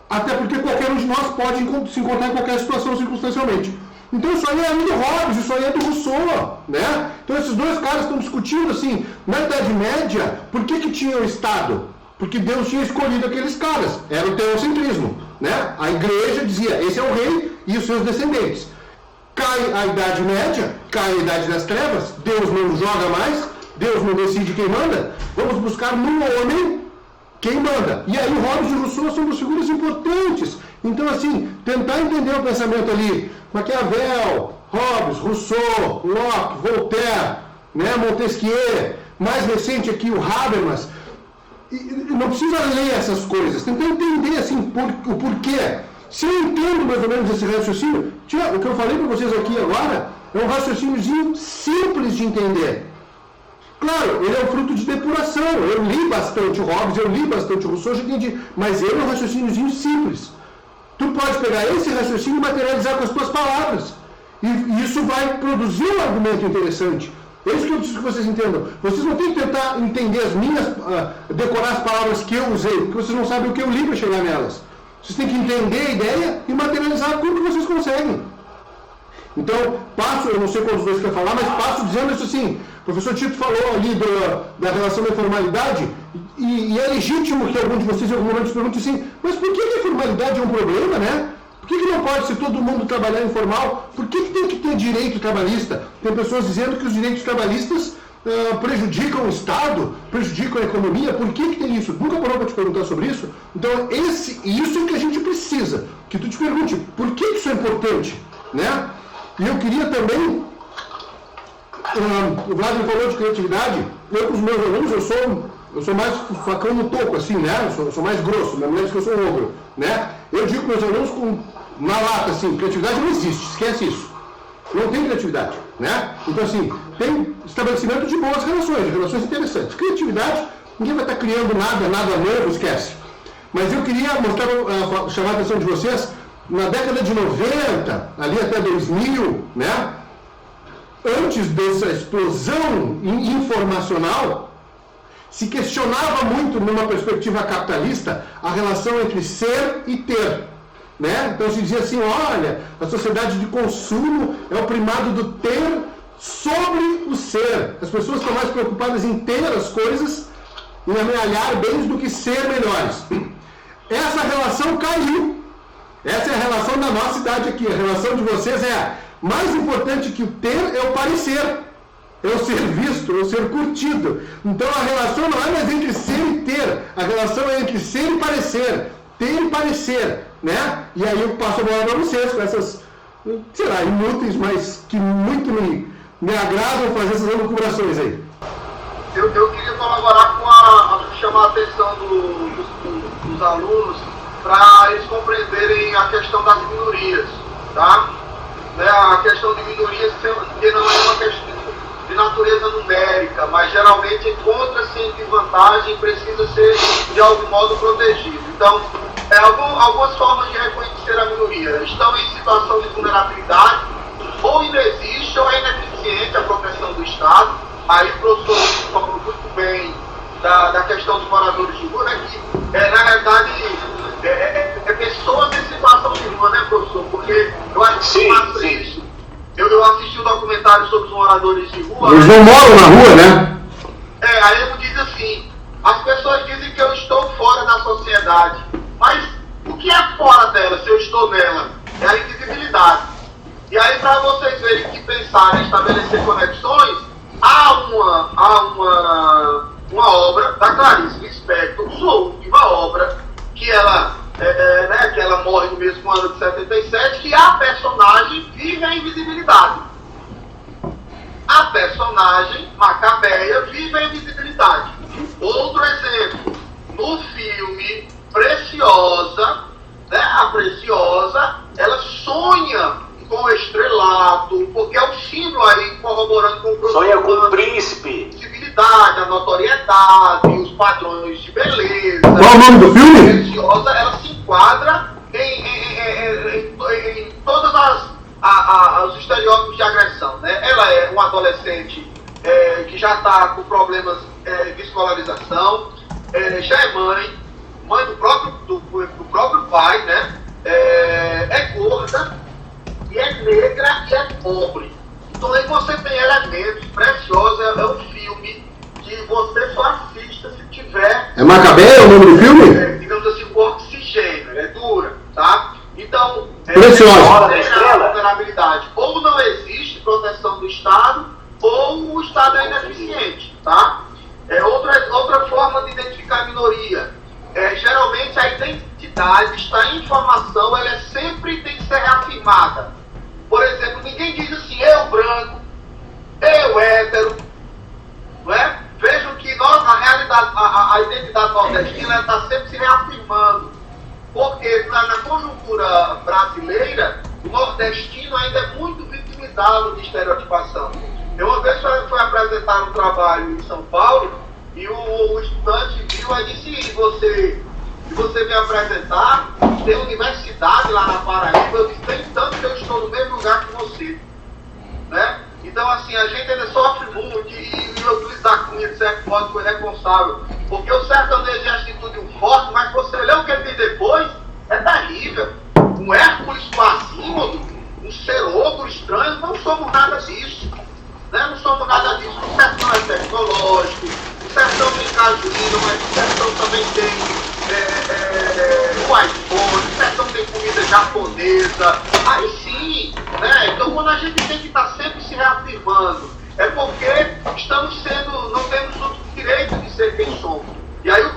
Até porque qualquer um de nós pode se encontrar em qualquer situação circunstancialmente. Então isso aí é do Hobbes, isso aí é do Rousseau, né? Então esses dois caras estão discutindo assim, na Idade Média, por que tinha o Estado? Porque Deus tinha escolhido aqueles caras, era o teocentrismo, né? A igreja dizia, esse é o rei e os seus descendentes. Cai a Idade Média, cai a Idade das Trevas, Deus não joga mais, Deus não decide quem manda, vamos buscar no homem quem manda. E aí o Hobbes e o Rousseau são duas figuras importantes. Então assim, tentar entender o pensamento ali, Maquiavel, Hobbes, Rousseau, Locke, Voltaire, né, Montesquieu, mais recente aqui o Habermas, não precisa ler essas coisas, tentar entender assim, o porquê. Se eu entendo mais ou menos esse raciocínio, o que eu falei para vocês aqui agora é um raciocíniozinho simples de entender. Claro, ele é um fruto de depuração. Eu li bastante o Hobbes, eu li bastante o Rousseau, já entendi. Mas ele é um raciocíniozinho simples. Tu pode pegar esse raciocínio e materializar com as tuas palavras. E isso vai produzir um argumento interessante. É isso que eu preciso que vocês entendam. Vocês não têm que tentar entender as minhas, decorar as palavras que eu usei, porque vocês não sabem o que eu li para chegar nelas. Vocês têm que entender a ideia e materializar como que vocês conseguem. Então, eu não sei qual dos dois quer falar, mas passo dizendo isso assim. O professor Tito falou ali da relação da informalidade, e é legítimo que algum de vocês em algum momento pergunte assim, mas por que a informalidade é um problema, né? Por que não pode, se todo mundo trabalhar informal, por que tem que ter direito trabalhista? Tem pessoas dizendo que os direitos trabalhistas prejudicam o Estado, prejudicam a economia, por que tem isso? Nunca parou para te perguntar sobre isso? Então, isso que a gente precisa, que tu te pergunte, por que isso é importante, né? E eu queria também, o Vlad falou de criatividade, eu com os meus alunos, eu sou mais facão no toco, assim, né? Eu sou mais grosso, minha mulher diz que eu sou um ogro, né? Eu digo para meus alunos na lata, assim, criatividade não existe, esquece isso. Não tem criatividade, né? Então, assim, tem estabelecimento de boas relações, de relações interessantes. Criatividade, ninguém vai estar criando nada novo, esquece. Mas eu queria chamar a atenção de vocês, na década de 90, ali até 2000, né? Antes dessa explosão informacional, se questionava muito, numa perspectiva capitalista, a relação entre ser e ter. Né? Então se dizia assim, olha, a sociedade de consumo é o primado do ter sobre o ser. As pessoas estão mais preocupadas em ter as coisas, em amealhar bens do que ser melhores. Essa relação caiu. Essa é a relação da nossa idade aqui. A relação de vocês é mais importante que o ter é o parecer. É o ser visto, é o ser curtido. Então a relação não é mais entre ser e ter. A relação é entre ser e parecer. Ter e parecer, né? E aí eu passo a bola para vocês com essas, sei lá, inúteis, mas que muito me agradam fazer essas elucubrações aí. Eu queria colaborar chamar a atenção dos alunos para eles compreenderem a questão das minorias, tá? né, a questão de minorias, que não é uma questão de natureza numérica, mas geralmente encontra-se em desvantagem e precisa ser de algum modo protegido. Então, algumas formas de reconhecer a minoria: estão em situação de vulnerabilidade, ou inexiste ou é ineficiente a proteção do Estado. Aí o professor falou muito bem da questão dos moradores de rua, né, que na realidade é pessoas em situação de rua, né, professor? Porque eu acho que sim. Isso. Eu assisti um documentário sobre os moradores de rua. Eles não moram na rua, né? Aí ele diz assim: as pessoas dizem que eu estou fora da sociedade, mas o que é fora dela se eu estou nela? É a invisibilidade. E aí, para vocês verem que pensar em estabelecer conexões, há uma obra da Clarice Lispector, sua última obra, que ela morre no mesmo ano de 77, que a personagem vive a invisibilidade. A personagem Macabeia vive a invisibilidade. Outro exemplo, no filme Preciosa, né, a Preciosa, ela sonha com o estrelato, porque é um símbolo aí corroborando com o sonha com o príncipe. A notoriedade, os padrões de beleza. Qual o nome do filme? Preciosa, ela se enquadra em todos os estereótipos de agressão, né? Ela é uma adolescente que já está com problemas de escolarização, já é mãe do próprio pai, né? É gorda, e é negra e é pobre. Então aí você tem elementos. Preciosa é um filme que você só assista se tiver... É Macabeia o nome do filme? Digamos assim, com oxigênio, é dura, tá? Então, Preciosa. A vulnerabilidade. Ou não existe proteção do Estado, ou o Estado é ineficiente, tá? Outra forma de identificar a minoria. Geralmente a identidade está em informação, ela sempre tem que ser reafirmada. Por exemplo, ninguém diz assim: eu branco, eu hétero, não é? Vejam que nós, na realidade, a identidade nordestina está sempre se reafirmando, porque na conjuntura brasileira, o nordestino ainda é muito vitimizado de estereotipação. Eu uma vez fui apresentar um trabalho em São Paulo, e o estudante viu e disse: se você me apresentar, tem universidade lá na Paraíba. Eu disse: tem tanto que eu estou no mesmo lugar que você, né? Então, assim, a gente ainda sofre muito, e utilizar a comida de certo modo foi responsável, porque o sertanejo é atitude forte, mas você lê o que ele tem depois, é terrível. Um Hércules Quasímodo, um ser outro estranho, não somos nada disso, né? Não somos nada disso. O sertão é tecnológico, o sertão tem cajuína, mas o sertão também tem o iPhone, o sertão tem comida japonesa. Aí sim, né? Então, quando a gente tem que estar sempre se reafirmando, é porque não temos o direito de ser quem somos. E aí o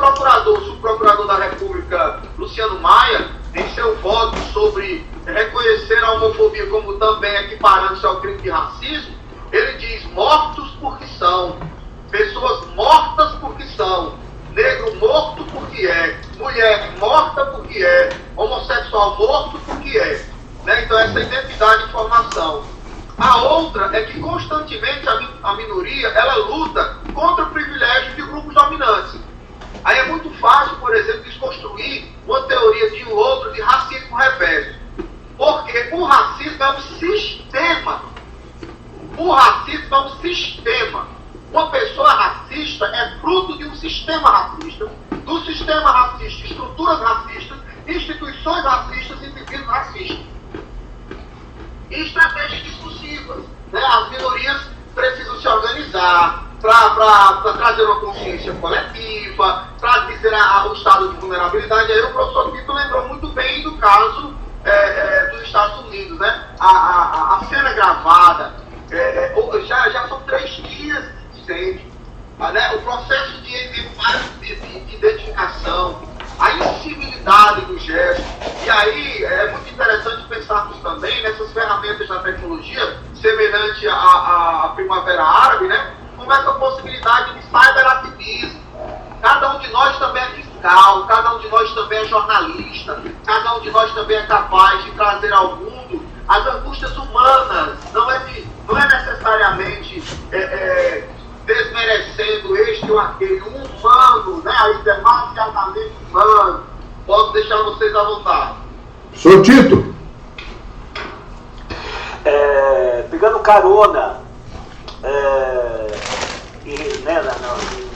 subprocurador da República, Luciano Maia, em seu voto sobre reconhecer a homofobia como também equiparando-se ao crime de racismo, ele diz: mortos porque são, pessoas mortas porque são, negro morto porque é, mulher morta porque é, homossexual morto porque é, né? Então essa identidade e formação. A outra é que constantemente a minoria, ela luta contra o privilégio de grupos dominantes. Aí é muito fácil, por exemplo, desconstruir uma teoria de um outro de racismo reverso. Porque o racismo é um sistema. O racismo é um sistema. Uma pessoa racista é fruto de um sistema racista. Do sistema racista, estruturas racistas, instituições racistas e indivíduos racistas. E estratégias discursivas, né? As minorias precisam se organizar para trazer uma consciência coletiva, para dizer o estado de vulnerabilidade. Aí o professor Tito lembrou muito bem do caso dos Estados Unidos, né? A cena gravada, já são 3 dias de incêndio, né? O processo de identificação, a incivilidade do gesto. E aí é muito interessante pensarmos também nessas ferramentas da tecnologia, semelhante à Primavera Árabe, né? Como essa possibilidade de cyberativismo. Cada um de nós também é fiscal, cada um de nós também é jornalista, cada um de nós também é capaz de trazer ao mundo as angústias humanas, não é necessariamente desmerecendo este ou aquele, um humano, né? Aí demasiadamente humano. Posso deixar vocês à vontade. Sr. Tito. Pegando carona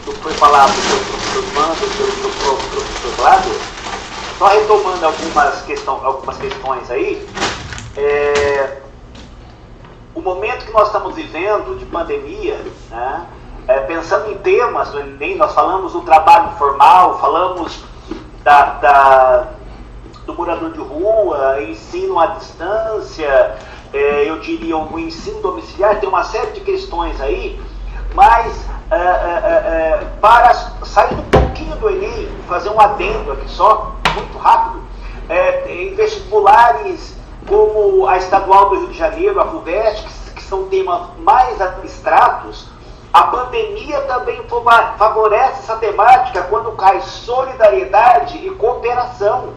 do que foi falado pelo professor Mando, pelo professor Vlader, só retomando algumas questões aí, o momento que nós estamos vivendo de pandemia, né, pensando em temas do Enem, nós falamos do trabalho informal, falamos do morador de rua, ensino à distância, eu diria o ensino domiciliar, tem uma série de questões aí, mas para sair um pouquinho do Enem, fazer um adendo aqui só, muito rápido, em vestibulares como a Estadual do Rio de Janeiro, a FUVEST, que são temas mais abstratos, a pandemia também favorece essa temática quando cai solidariedade e cooperação,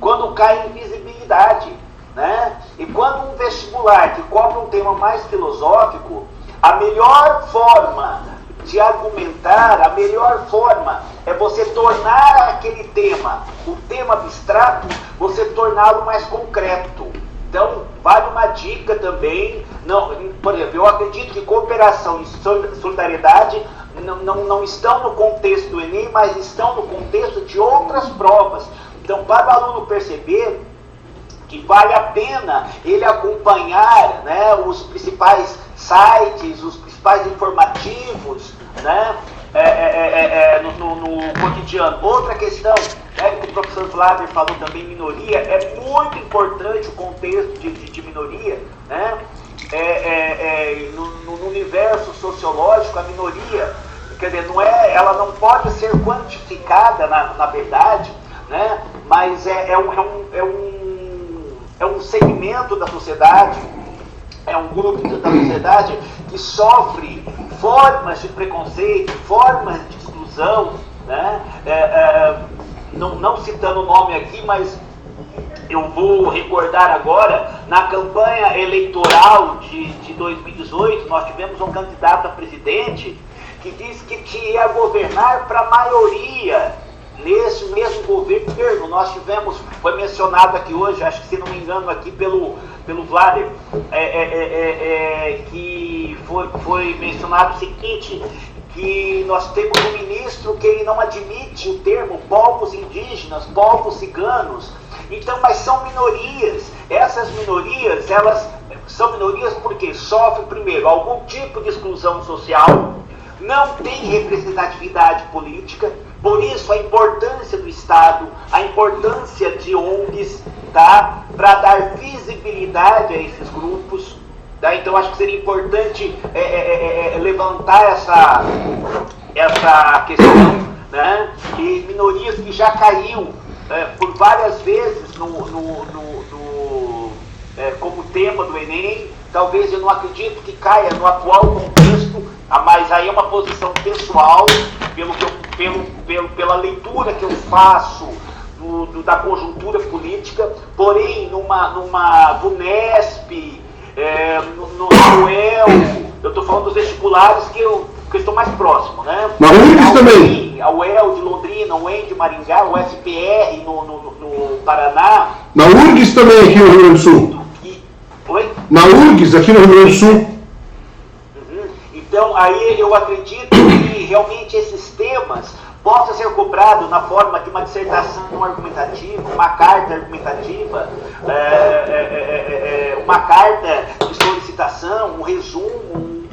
quando cai invisibilidade, né? E quando um vestibular que cobre um tema mais filosófico, a melhor forma de argumentar, a melhor forma é você tornar aquele tema, o tema abstrato, você torná-lo mais concreto. Então, vale uma dica também, por exemplo, eu acredito que cooperação e solidariedade não estão no contexto do Enem, mas estão no contexto de outras provas. Então, para o aluno perceber que vale a pena ele acompanhar, né, os principais sites, os principais informativos, né, no cotidiano. Outra questão, que o professor Vlader falou também, minoria, é muito importante o contexto de minoria, né? No universo sociológico, a minoria, quer dizer, ela não pode ser quantificada na verdade, né? Mas é um segmento da sociedade, é um grupo da sociedade que sofre formas de preconceito, formas de exclusão, né? Não citando o nome aqui, mas eu vou recordar agora, na campanha eleitoral de 2018, nós tivemos um candidato a presidente que disse que ia governar para a maioria. Nesse mesmo governo, nós tivemos, foi mencionado aqui hoje, acho que se não me engano aqui pelo Vlader, que foi mencionado o seguinte, que nós temos um ministro que ele não admite o termo povos indígenas, povos ciganos. Então, mas são minorias. Essas minorias, elas são minorias porque sofrem, primeiro, algum tipo de exclusão social, não tem representatividade política, por isso a importância do Estado, a importância de ONGs, tá, para dar visibilidade a esses grupos. Tá? Então acho que seria importante levantar essa questão, né? E minorias que já caiu por várias vezes como tema do Enem. Talvez eu não acredito que caia no atual contexto, mas aí é uma posição pessoal, pela leitura que eu faço da conjuntura política, porém numa VUNESP, no UEL, eu estou falando dos vestibulares que eu estou mais próximo, né? Na URGS também. A UEL de Londrina, o UEM de Maringá, o FPR no Paraná. Na URGS também aqui no Rio Grande do Sul. Oi? Na URGS aqui no Rio Grande do Sul. Uhum. Então aí eu acredito que realmente esses temas possa ser cobrado na forma de uma dissertação argumentativa, uma carta argumentativa, uma carta de solicitação, um resumo,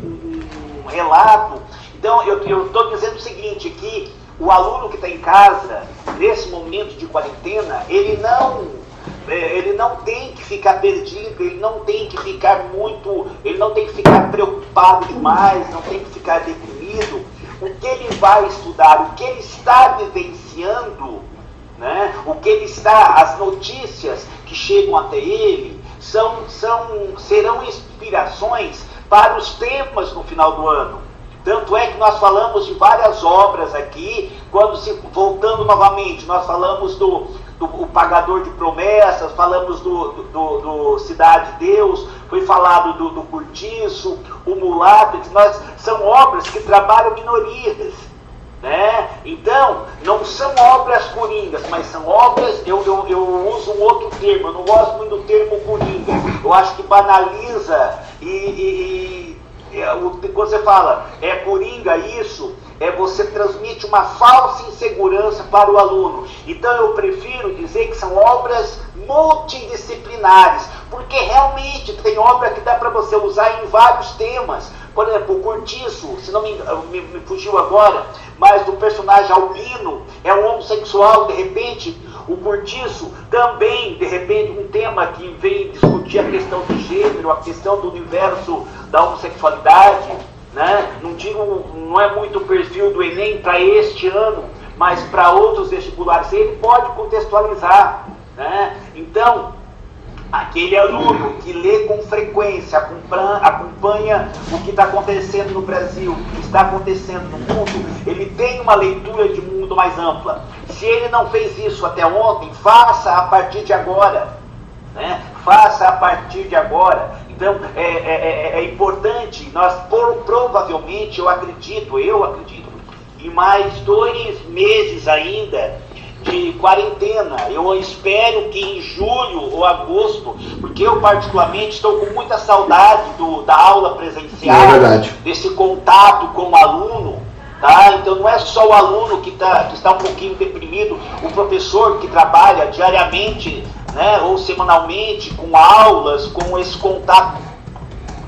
um relato. Então eu estou dizendo o seguinte, que o aluno que está em casa, nesse momento de quarentena, ele não tem que ficar perdido, ele não tem que ficar preocupado demais, não tem que ficar deprimido. O que ele vai estudar, o que ele está vivenciando, né? As notícias que chegam até ele serão inspirações para os temas no final do ano. Tanto é que nós falamos de várias obras aqui, voltando novamente, nós falamos o pagador de promessas, falamos do Cidade de Deus, foi falado do Cortiço, o Mulato, são obras que trabalham minorias, né? Então, não são obras coringas, mas são obras, eu uso um outro termo, eu não gosto muito do termo coringa, eu acho que banaliza quando você fala, é coringa isso, você transmite uma falsa insegurança para o aluno. Então eu prefiro dizer que são obras multidisciplinares, porque realmente tem obra que dá para você usar em vários temas. Por exemplo, o Cortiço, se não me fugiu agora, mas do personagem albino, é um homossexual, de repente, o Cortiço também, de repente, um tema que vem discutir a questão do gênero, a questão do universo da homossexualidade, né? Não é muito o perfil do Enem para este ano, mas para outros vestibulares ele pode contextualizar, né? Então, aquele aluno que lê com frequência, acompanha o que está acontecendo no Brasil, o que está acontecendo no mundo, ele tem uma leitura de mundo mais ampla. Se ele não fez isso até ontem, faça a partir de agora, né? Faça a partir de agora. Então, é importante, nós provavelmente, eu acredito, em mais 2 meses ainda de quarentena, eu espero que em julho ou agosto, porque eu particularmente estou com muita saudade da aula presencial, desse contato com o aluno, tá? Então não é só o aluno que está um pouquinho deprimido, o professor que trabalha diariamente, né, ou semanalmente com aulas, com esse contato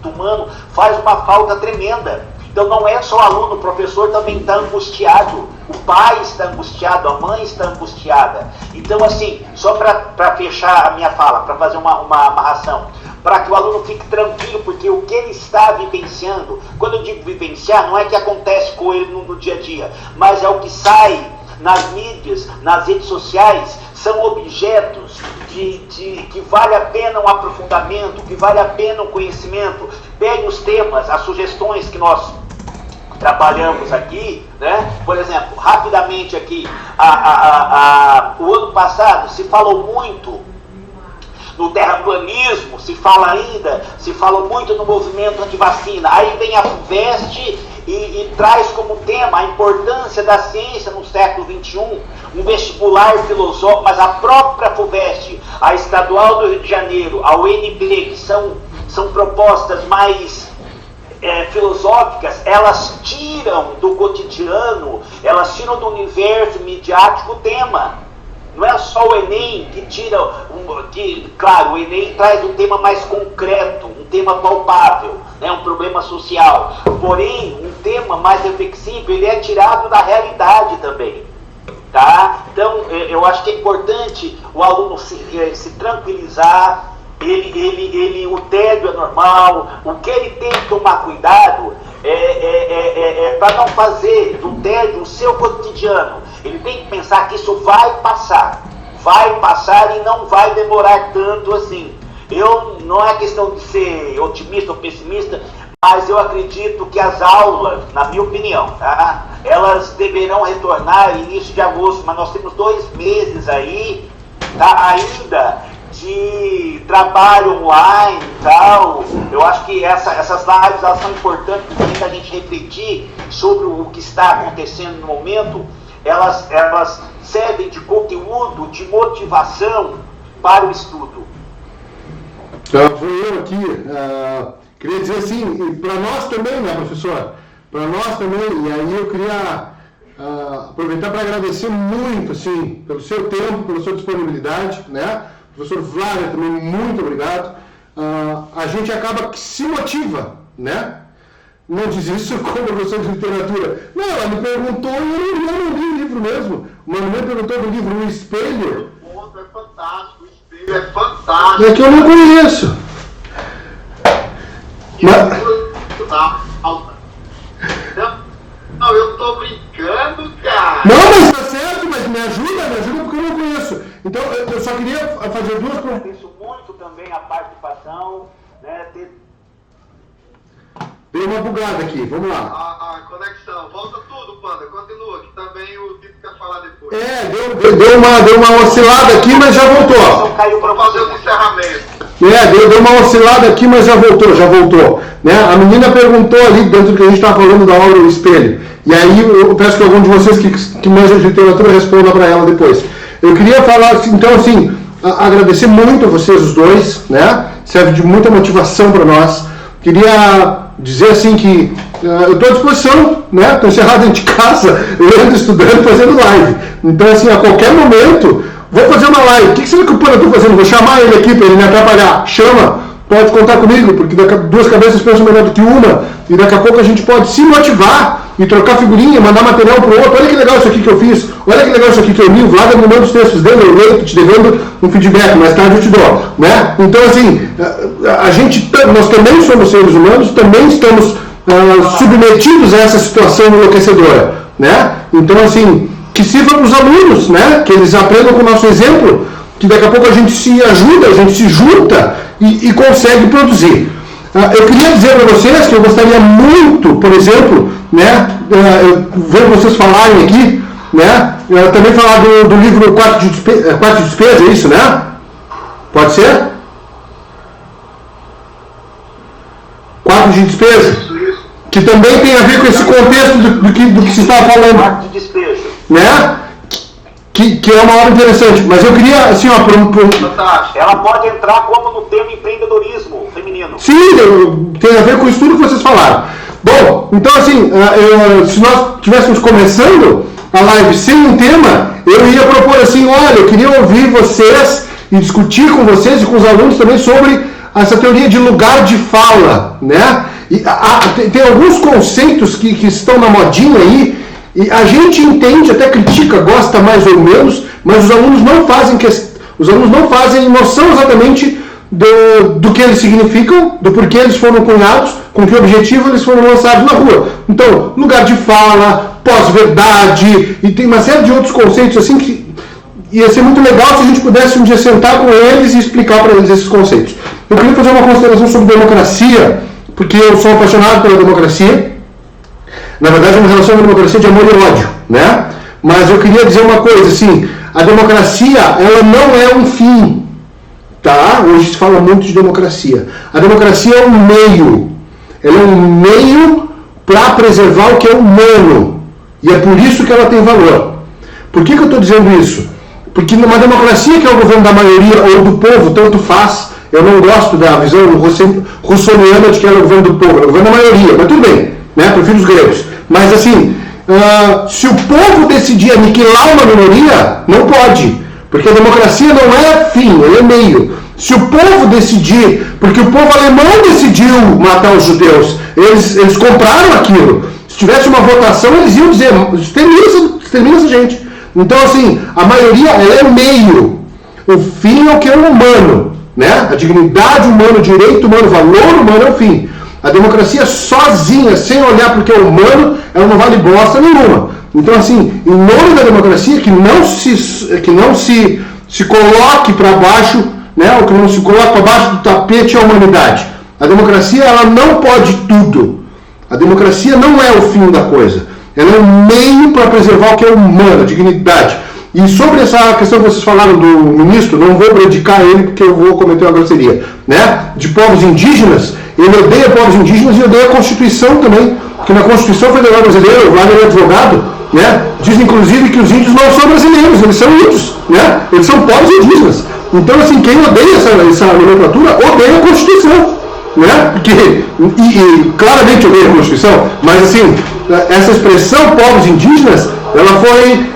humano, faz uma falta tremenda. Então não é só o aluno, o professor também está angustiado, o pai está angustiado, a mãe está angustiada. Então assim, só para fechar a minha fala, para fazer uma amarração, para que o aluno fique tranquilo, porque o que ele está vivenciando, quando eu digo vivenciar, não é que acontece com ele no dia a dia, mas é o que sai nas mídias, nas redes sociais, são objetos que vale a pena um aprofundamento, que vale a pena um conhecimento. Pegue os temas, as sugestões que nós trabalhamos aqui, né? Por exemplo, rapidamente aqui, o ano passado se falou muito no terraplanismo, se falou muito no movimento antivacina. Aí vem a FUVEST e traz como tema a importância da ciência no século XXI, um vestibular filosófico, mas a própria FUVEST, a Estadual do Rio de Janeiro, a UNB, que são propostas mais filosóficas, elas tiram do cotidiano, elas tiram do universo midiático o tema. Não é só o Enem que tira, claro, o Enem traz um tema mais concreto, um tema palpável, né, um problema social. Porém, um tema mais reflexivo, ele é tirado da realidade também. Tá? Então, eu acho que é importante o aluno se tranquilizar, o tédio é normal, o que ele tem que tomar cuidado para não fazer do tédio o seu cotidiano. Ele tem que pensar que isso vai passar e não vai demorar tanto assim. Não é questão de ser otimista ou pessimista, mas eu acredito que as aulas, na minha opinião, tá? Elas deverão retornar início de agosto, mas nós temos 2 meses aí, tá? Ainda de trabalho online e tal. Eu acho que essas lives elas são importantes para a gente refletir sobre o que está acontecendo no momento. Elas servem de conteúdo, de motivação para o estudo. Vou eu aqui, queria dizer assim, para nós também, né, professor? Para nós também, e aí eu queria aproveitar para agradecer muito, assim, pelo seu tempo, pela sua disponibilidade, né? Professor Flávio, também muito obrigado. A gente acaba que se motiva, né? Não diz isso como professor de literatura. Não, ela me perguntou e eu não li o livro mesmo. O Manu me perguntou do livro O Espelho. O ponto é fantástico, o espelho é fantástico. É que eu não conheço. Não, eu tô brincando, cara. Não, mas tá certo, mas me ajuda porque eu não conheço. Então, eu só queria fazer 2 perguntas. Agradeço muito também a participação, né? Deu uma bugada aqui, vamos lá. A conexão, volta tudo. Panda. Continua, que também o Tito quer falar depois. Deu uma oscilada aqui, mas já voltou. Caiu para fazer o encerramento. Deu uma oscilada aqui, mas já voltou. Né? A menina perguntou ali, dentro do que a gente estava falando da obra do espelho. E aí eu peço que algum de vocês que manja de literatura responda para ela depois. Eu queria falar, então, assim, agradecer muito a vocês os dois, né? Serve de muita motivação para nós. Queria dizer, assim, que eu estou à disposição, né? Estou encerrado dentro de casa, lendo, estudando, fazendo live. Então, assim, a qualquer momento, vou fazer uma live. O que será que o Panda está fazendo? Vou chamar ele aqui para ele me atrapalhar. Chama, pode contar comigo, porque duas cabeças pensam melhor do que uma. E daqui a pouco a gente pode se motivar e trocar figurinha, mandar material para o outro. Olha que legal isso aqui que eu fiz. Olha que legal isso aqui que eu li. O Vlad me manda os textos dele, eu leio, te devendo um feedback. Mais tarde eu te dou. Né? Então, assim, nós também somos seres humanos, também estamos submetidos a essa situação enlouquecedora. Né? Então, assim, que sirva para os alunos, né? Que eles aprendam com o nosso exemplo, que daqui a pouco a gente se ajuda, a gente se junta e consegue produzir. Eu queria dizer para vocês que eu gostaria muito, por exemplo, né, ver vocês falarem aqui, né, também falar do livro Quarto de Despesa, é isso, né? Pode ser? Quarto de Despesa? Que também tem a ver com esse contexto do que se estava falando. Quarto de despejo. Né? Que é uma obra interessante, mas eu queria, assim, ó, ela pode entrar como no tema empreendedorismo feminino. Sim, tem a ver com isso tudo que vocês falaram. Bom, então, assim, se nós estivéssemos começando a live sem um tema, eu ia propor assim, olha, eu queria ouvir vocês e discutir com vocês e com os alunos também sobre essa teoria de lugar de fala, né? E, tem alguns conceitos que estão na modinha aí, e a gente entende, até critica, gosta mais ou menos, mas os alunos não fazem noção exatamente do que eles significam, do porquê eles foram cunhados, com que objetivo eles foram lançados na rua. Então, lugar de fala, pós-verdade, e tem uma série de outros conceitos assim que ia ser muito legal se a gente pudesse um dia sentar com eles e explicar para eles esses conceitos. Eu queria fazer uma consideração sobre democracia, porque eu sou apaixonado pela democracia. Na verdade, é uma relação de democracia de amor e ódio, né? Mas eu queria dizer uma coisa, assim, a democracia, ela não é um fim, tá? Hoje se fala muito de democracia. A democracia é um meio. Ela é um meio para preservar o que é humano. E é por isso que ela tem valor. Por que eu estou dizendo isso? Porque numa democracia que é o governo da maioria ou do povo, tanto faz. Eu não gosto da visão russoniana de que ela é o governo do povo, é o governo da maioria, mas tudo bem, né? Prefiro os gregos. Mas assim, se o povo decidir aniquilar uma minoria, não pode. Porque a democracia não é fim, ela é meio. Se o povo decidir, porque o povo alemão decidiu matar os judeus, eles compraram aquilo. Se tivesse uma votação, eles iam dizer, extermina essa gente. Então assim, a maioria ela é meio. O fim é o que é humano, né? A dignidade humana, o direito humano, o valor humano é o fim. A democracia sozinha, sem olhar para o que é humano, ela não vale bosta nenhuma. Então, assim, em nome da democracia, que não se coloque para baixo, né, ou que não se coloque para baixo do tapete a humanidade. A democracia, ela não pode tudo. A democracia não é o fim da coisa. Ela é um meio para preservar o que é humano, a dignidade. E sobre essa questão que vocês falaram do ministro, não vou predicar ele porque eu vou cometer uma grosseria, né? De povos indígenas, ele odeia povos indígenas e odeia a Constituição também, porque na Constituição Federal Brasileira, o Wagner é advogado, né? Diz inclusive que os índios não são brasileiros, eles são índios, né? Eles são povos indígenas. Então, assim, quem odeia essa nomenclatura odeia a Constituição, né? Porque, e claramente odeia a Constituição, mas assim, essa expressão povos indígenas, ela foi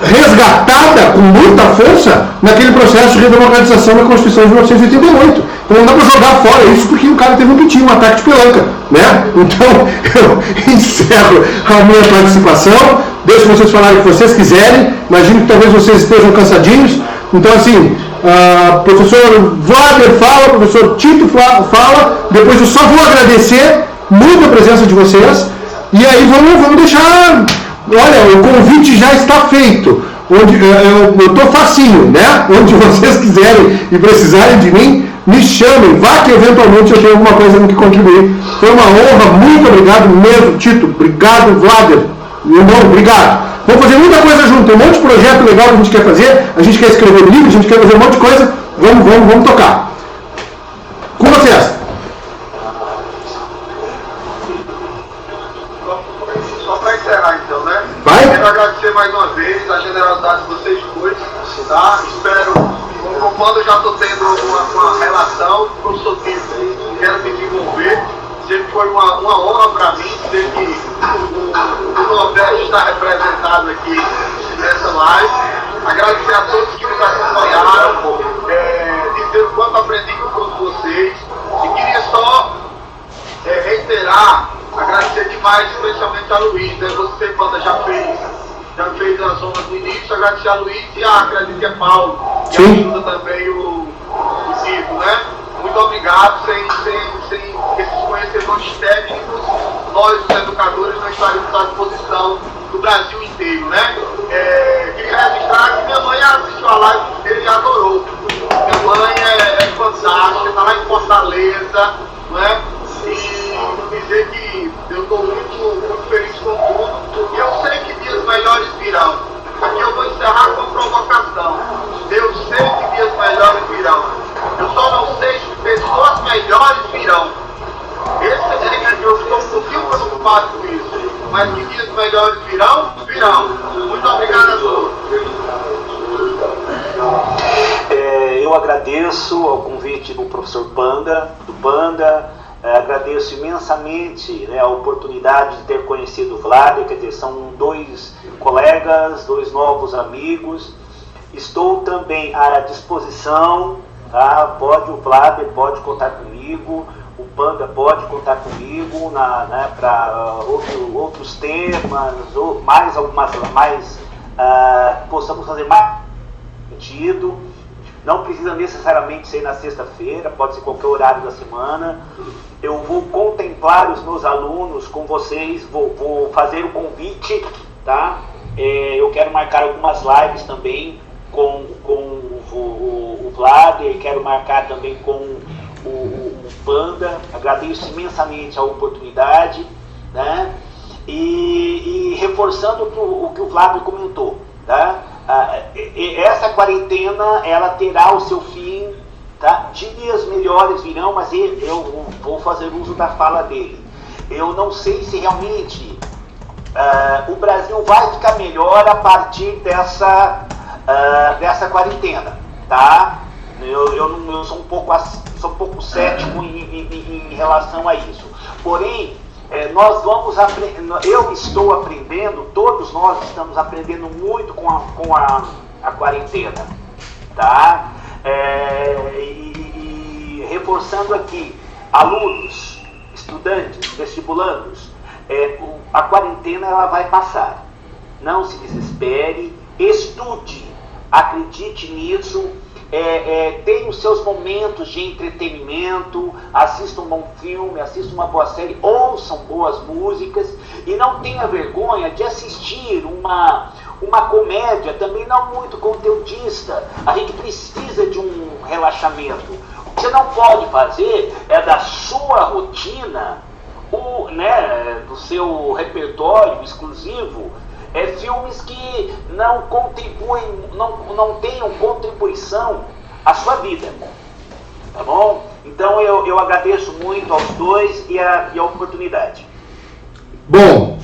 resgatada com muita força naquele processo de redemocratização da Constituição de 1988. Então não dá para jogar fora isso porque o cara teve um pitinho, um ataque de pelanca, né? Então eu encerro a minha participação, deixo vocês falarem o que vocês quiserem, imagino que talvez vocês estejam cansadinhos. Então assim, professor Wagner fala, professor Tito fala, depois eu só vou agradecer muito a presença de vocês e aí vamos deixar... Olha, o convite já está feito. Eu estou facinho, né? Onde vocês quiserem e precisarem de mim, me chamem, vá que eventualmente eu tenho alguma coisa que contribuir. Foi uma honra, muito obrigado mesmo, Tito. Obrigado, Vlader. Meu irmão, obrigado. Vamos fazer muita coisa junto, tem um monte de projeto legal que a gente quer fazer, a gente quer escrever livro, a gente quer fazer um monte de coisa. Vamos tocar. Com vocês. Só para encerrar então, né? Vai. Quero agradecer mais uma vez a generosidade de vocês dois, tá? Espero, com o Panda eu já estou tendo uma relação, como sou tímido, quero me desenvolver. Sempre foi uma honra para mim dizer que o Nordeste está representado aqui nessa live. Agradecer a todos que nos acompanharam, dizer o quanto aprendi com todos vocês. E queria só reiterar, agradecer demais, especialmente a Luiz, né? Você, Panda, já fez as ondas no início, agradecer a Luiz e acredito que é Paulo, que ajuda também o Tito, né? Muito obrigado, sem esses conhecedores técnicos, nós, os educadores, não estaríamos à disposição do Brasil inteiro, né? Queria registrar que minha mãe assistiu a live dele e adorou. Minha mãe é fantástica, está lá em Fortaleza, né? E dizer que eu estou muito feliz com tudo. E eu sei que dias melhores virão. Aqui eu vou encerrar com uma provocação. Eu sei que dias melhores virão. Eu só não sei se pessoas melhores virão. Eu estou um pouquinho preocupado com isso. Mas que dias melhores virão? Virão. Muito obrigado a todos. Eu agradeço ao convite do professor Panda, agradeço imensamente, né, a oportunidade de ter conhecido o Vlader, quer dizer, são dois colegas, dois novos amigos. Estou também à disposição, tá? O Vlader pode contar comigo, o Panda pode contar comigo para outros temas, ou possamos fazer mais sentido. Não precisa necessariamente ser na sexta-feira, pode ser qualquer horário da semana. Eu vou contemplar os meus alunos com vocês, vou fazer o convite, tá? Eu quero marcar algumas lives também com o Vlader, quero marcar também com o Panda. Agradeço imensamente a oportunidade, né? E reforçando o que o Vlader comentou, tá? Essa quarentena, ela terá o seu fim, tá? Dias melhores virão, mas eu vou fazer uso da fala dele. Eu não sei se realmente o Brasil vai ficar melhor a partir dessa quarentena, tá? Eu sou um pouco cético em relação a isso. Porém, nós vamos aprender, eu estou aprendendo, todos nós estamos aprendendo muito com a quarentena, tá? E reforçando aqui, alunos, estudantes, vestibulandos, a quarentena ela vai passar. Não se desespere, estude, acredite nisso. Tem os seus momentos de entretenimento, assista um bom filme, assista uma boa série, ouçam boas músicas e não tenha vergonha de assistir uma comédia, também não muito conteudista. A gente precisa de um relaxamento. O que você não pode fazer é da sua rotina, do seu repertório exclusivo, filmes que não contribuem, não tenham contribuição à sua vida, tá bom? Então eu agradeço muito aos dois e a oportunidade. Bom,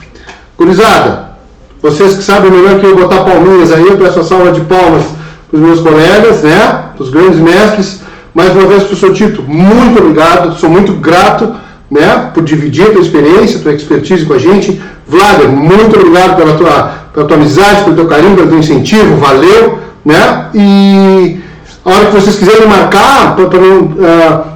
gurizada, vocês que sabem melhor que eu botar palminhas aí, eu peço a salva de palmas para os meus colegas, né, para os grandes mestres. Mais uma vez, professor Tito, muito obrigado, sou muito grato, né, por dividir a tua experiência, a tua expertise com a gente. Vlader, muito obrigado pela tua amizade, pelo teu carinho, pelo teu incentivo, valeu, né? E a hora que vocês quiserem marcar,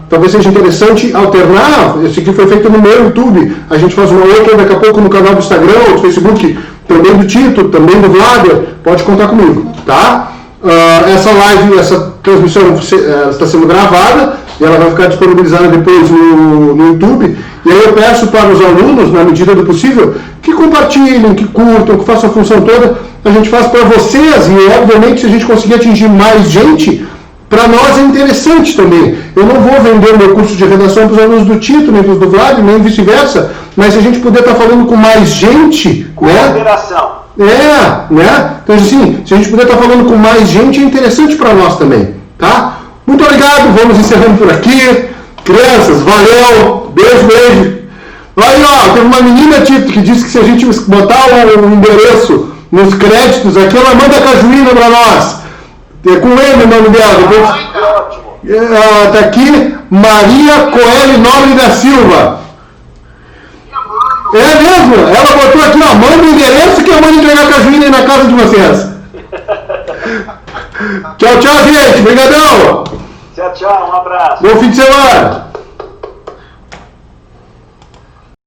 talvez seja interessante alternar. Esse aqui foi feito no meu YouTube, a gente faz uma outra daqui a pouco no canal do Instagram ou do Facebook, também do Tito, também do Vlader, pode contar comigo, tá? Essa live, essa transmissão está sendo gravada e ela vai ficar disponibilizada depois no YouTube. E aí eu peço para os alunos, na medida do possível, que compartilhem, que curtam, que façam a função toda. A gente faz para vocês e, obviamente, se a gente conseguir atingir mais gente, para nós é interessante também. Eu não vou vender o meu curso de redação para os alunos do Tito, nem para os do Vlad, nem vice-versa, mas se a gente puder estar falando com mais gente, né? Cooperação. Né? Então, assim, se a gente puder estar falando com mais gente, é interessante para nós também, tá? Muito obrigado, vamos encerrando por aqui. Crianças, valeu, beijo. Aí, ó, teve uma menina, Tito, que disse que se a gente botar o endereço nos créditos aqui, ela manda a cajuína para nós. É com M o nome dela. Ótimo. Tá aqui, Maria Coelho Nobre da Silva. É mesmo? Ela botou aqui, ó, manda o endereço que eu mando entregar a cajuína aí na casa de vocês. Tchau, gente. Obrigadão. Tchau, um abraço. Bom fim de semana.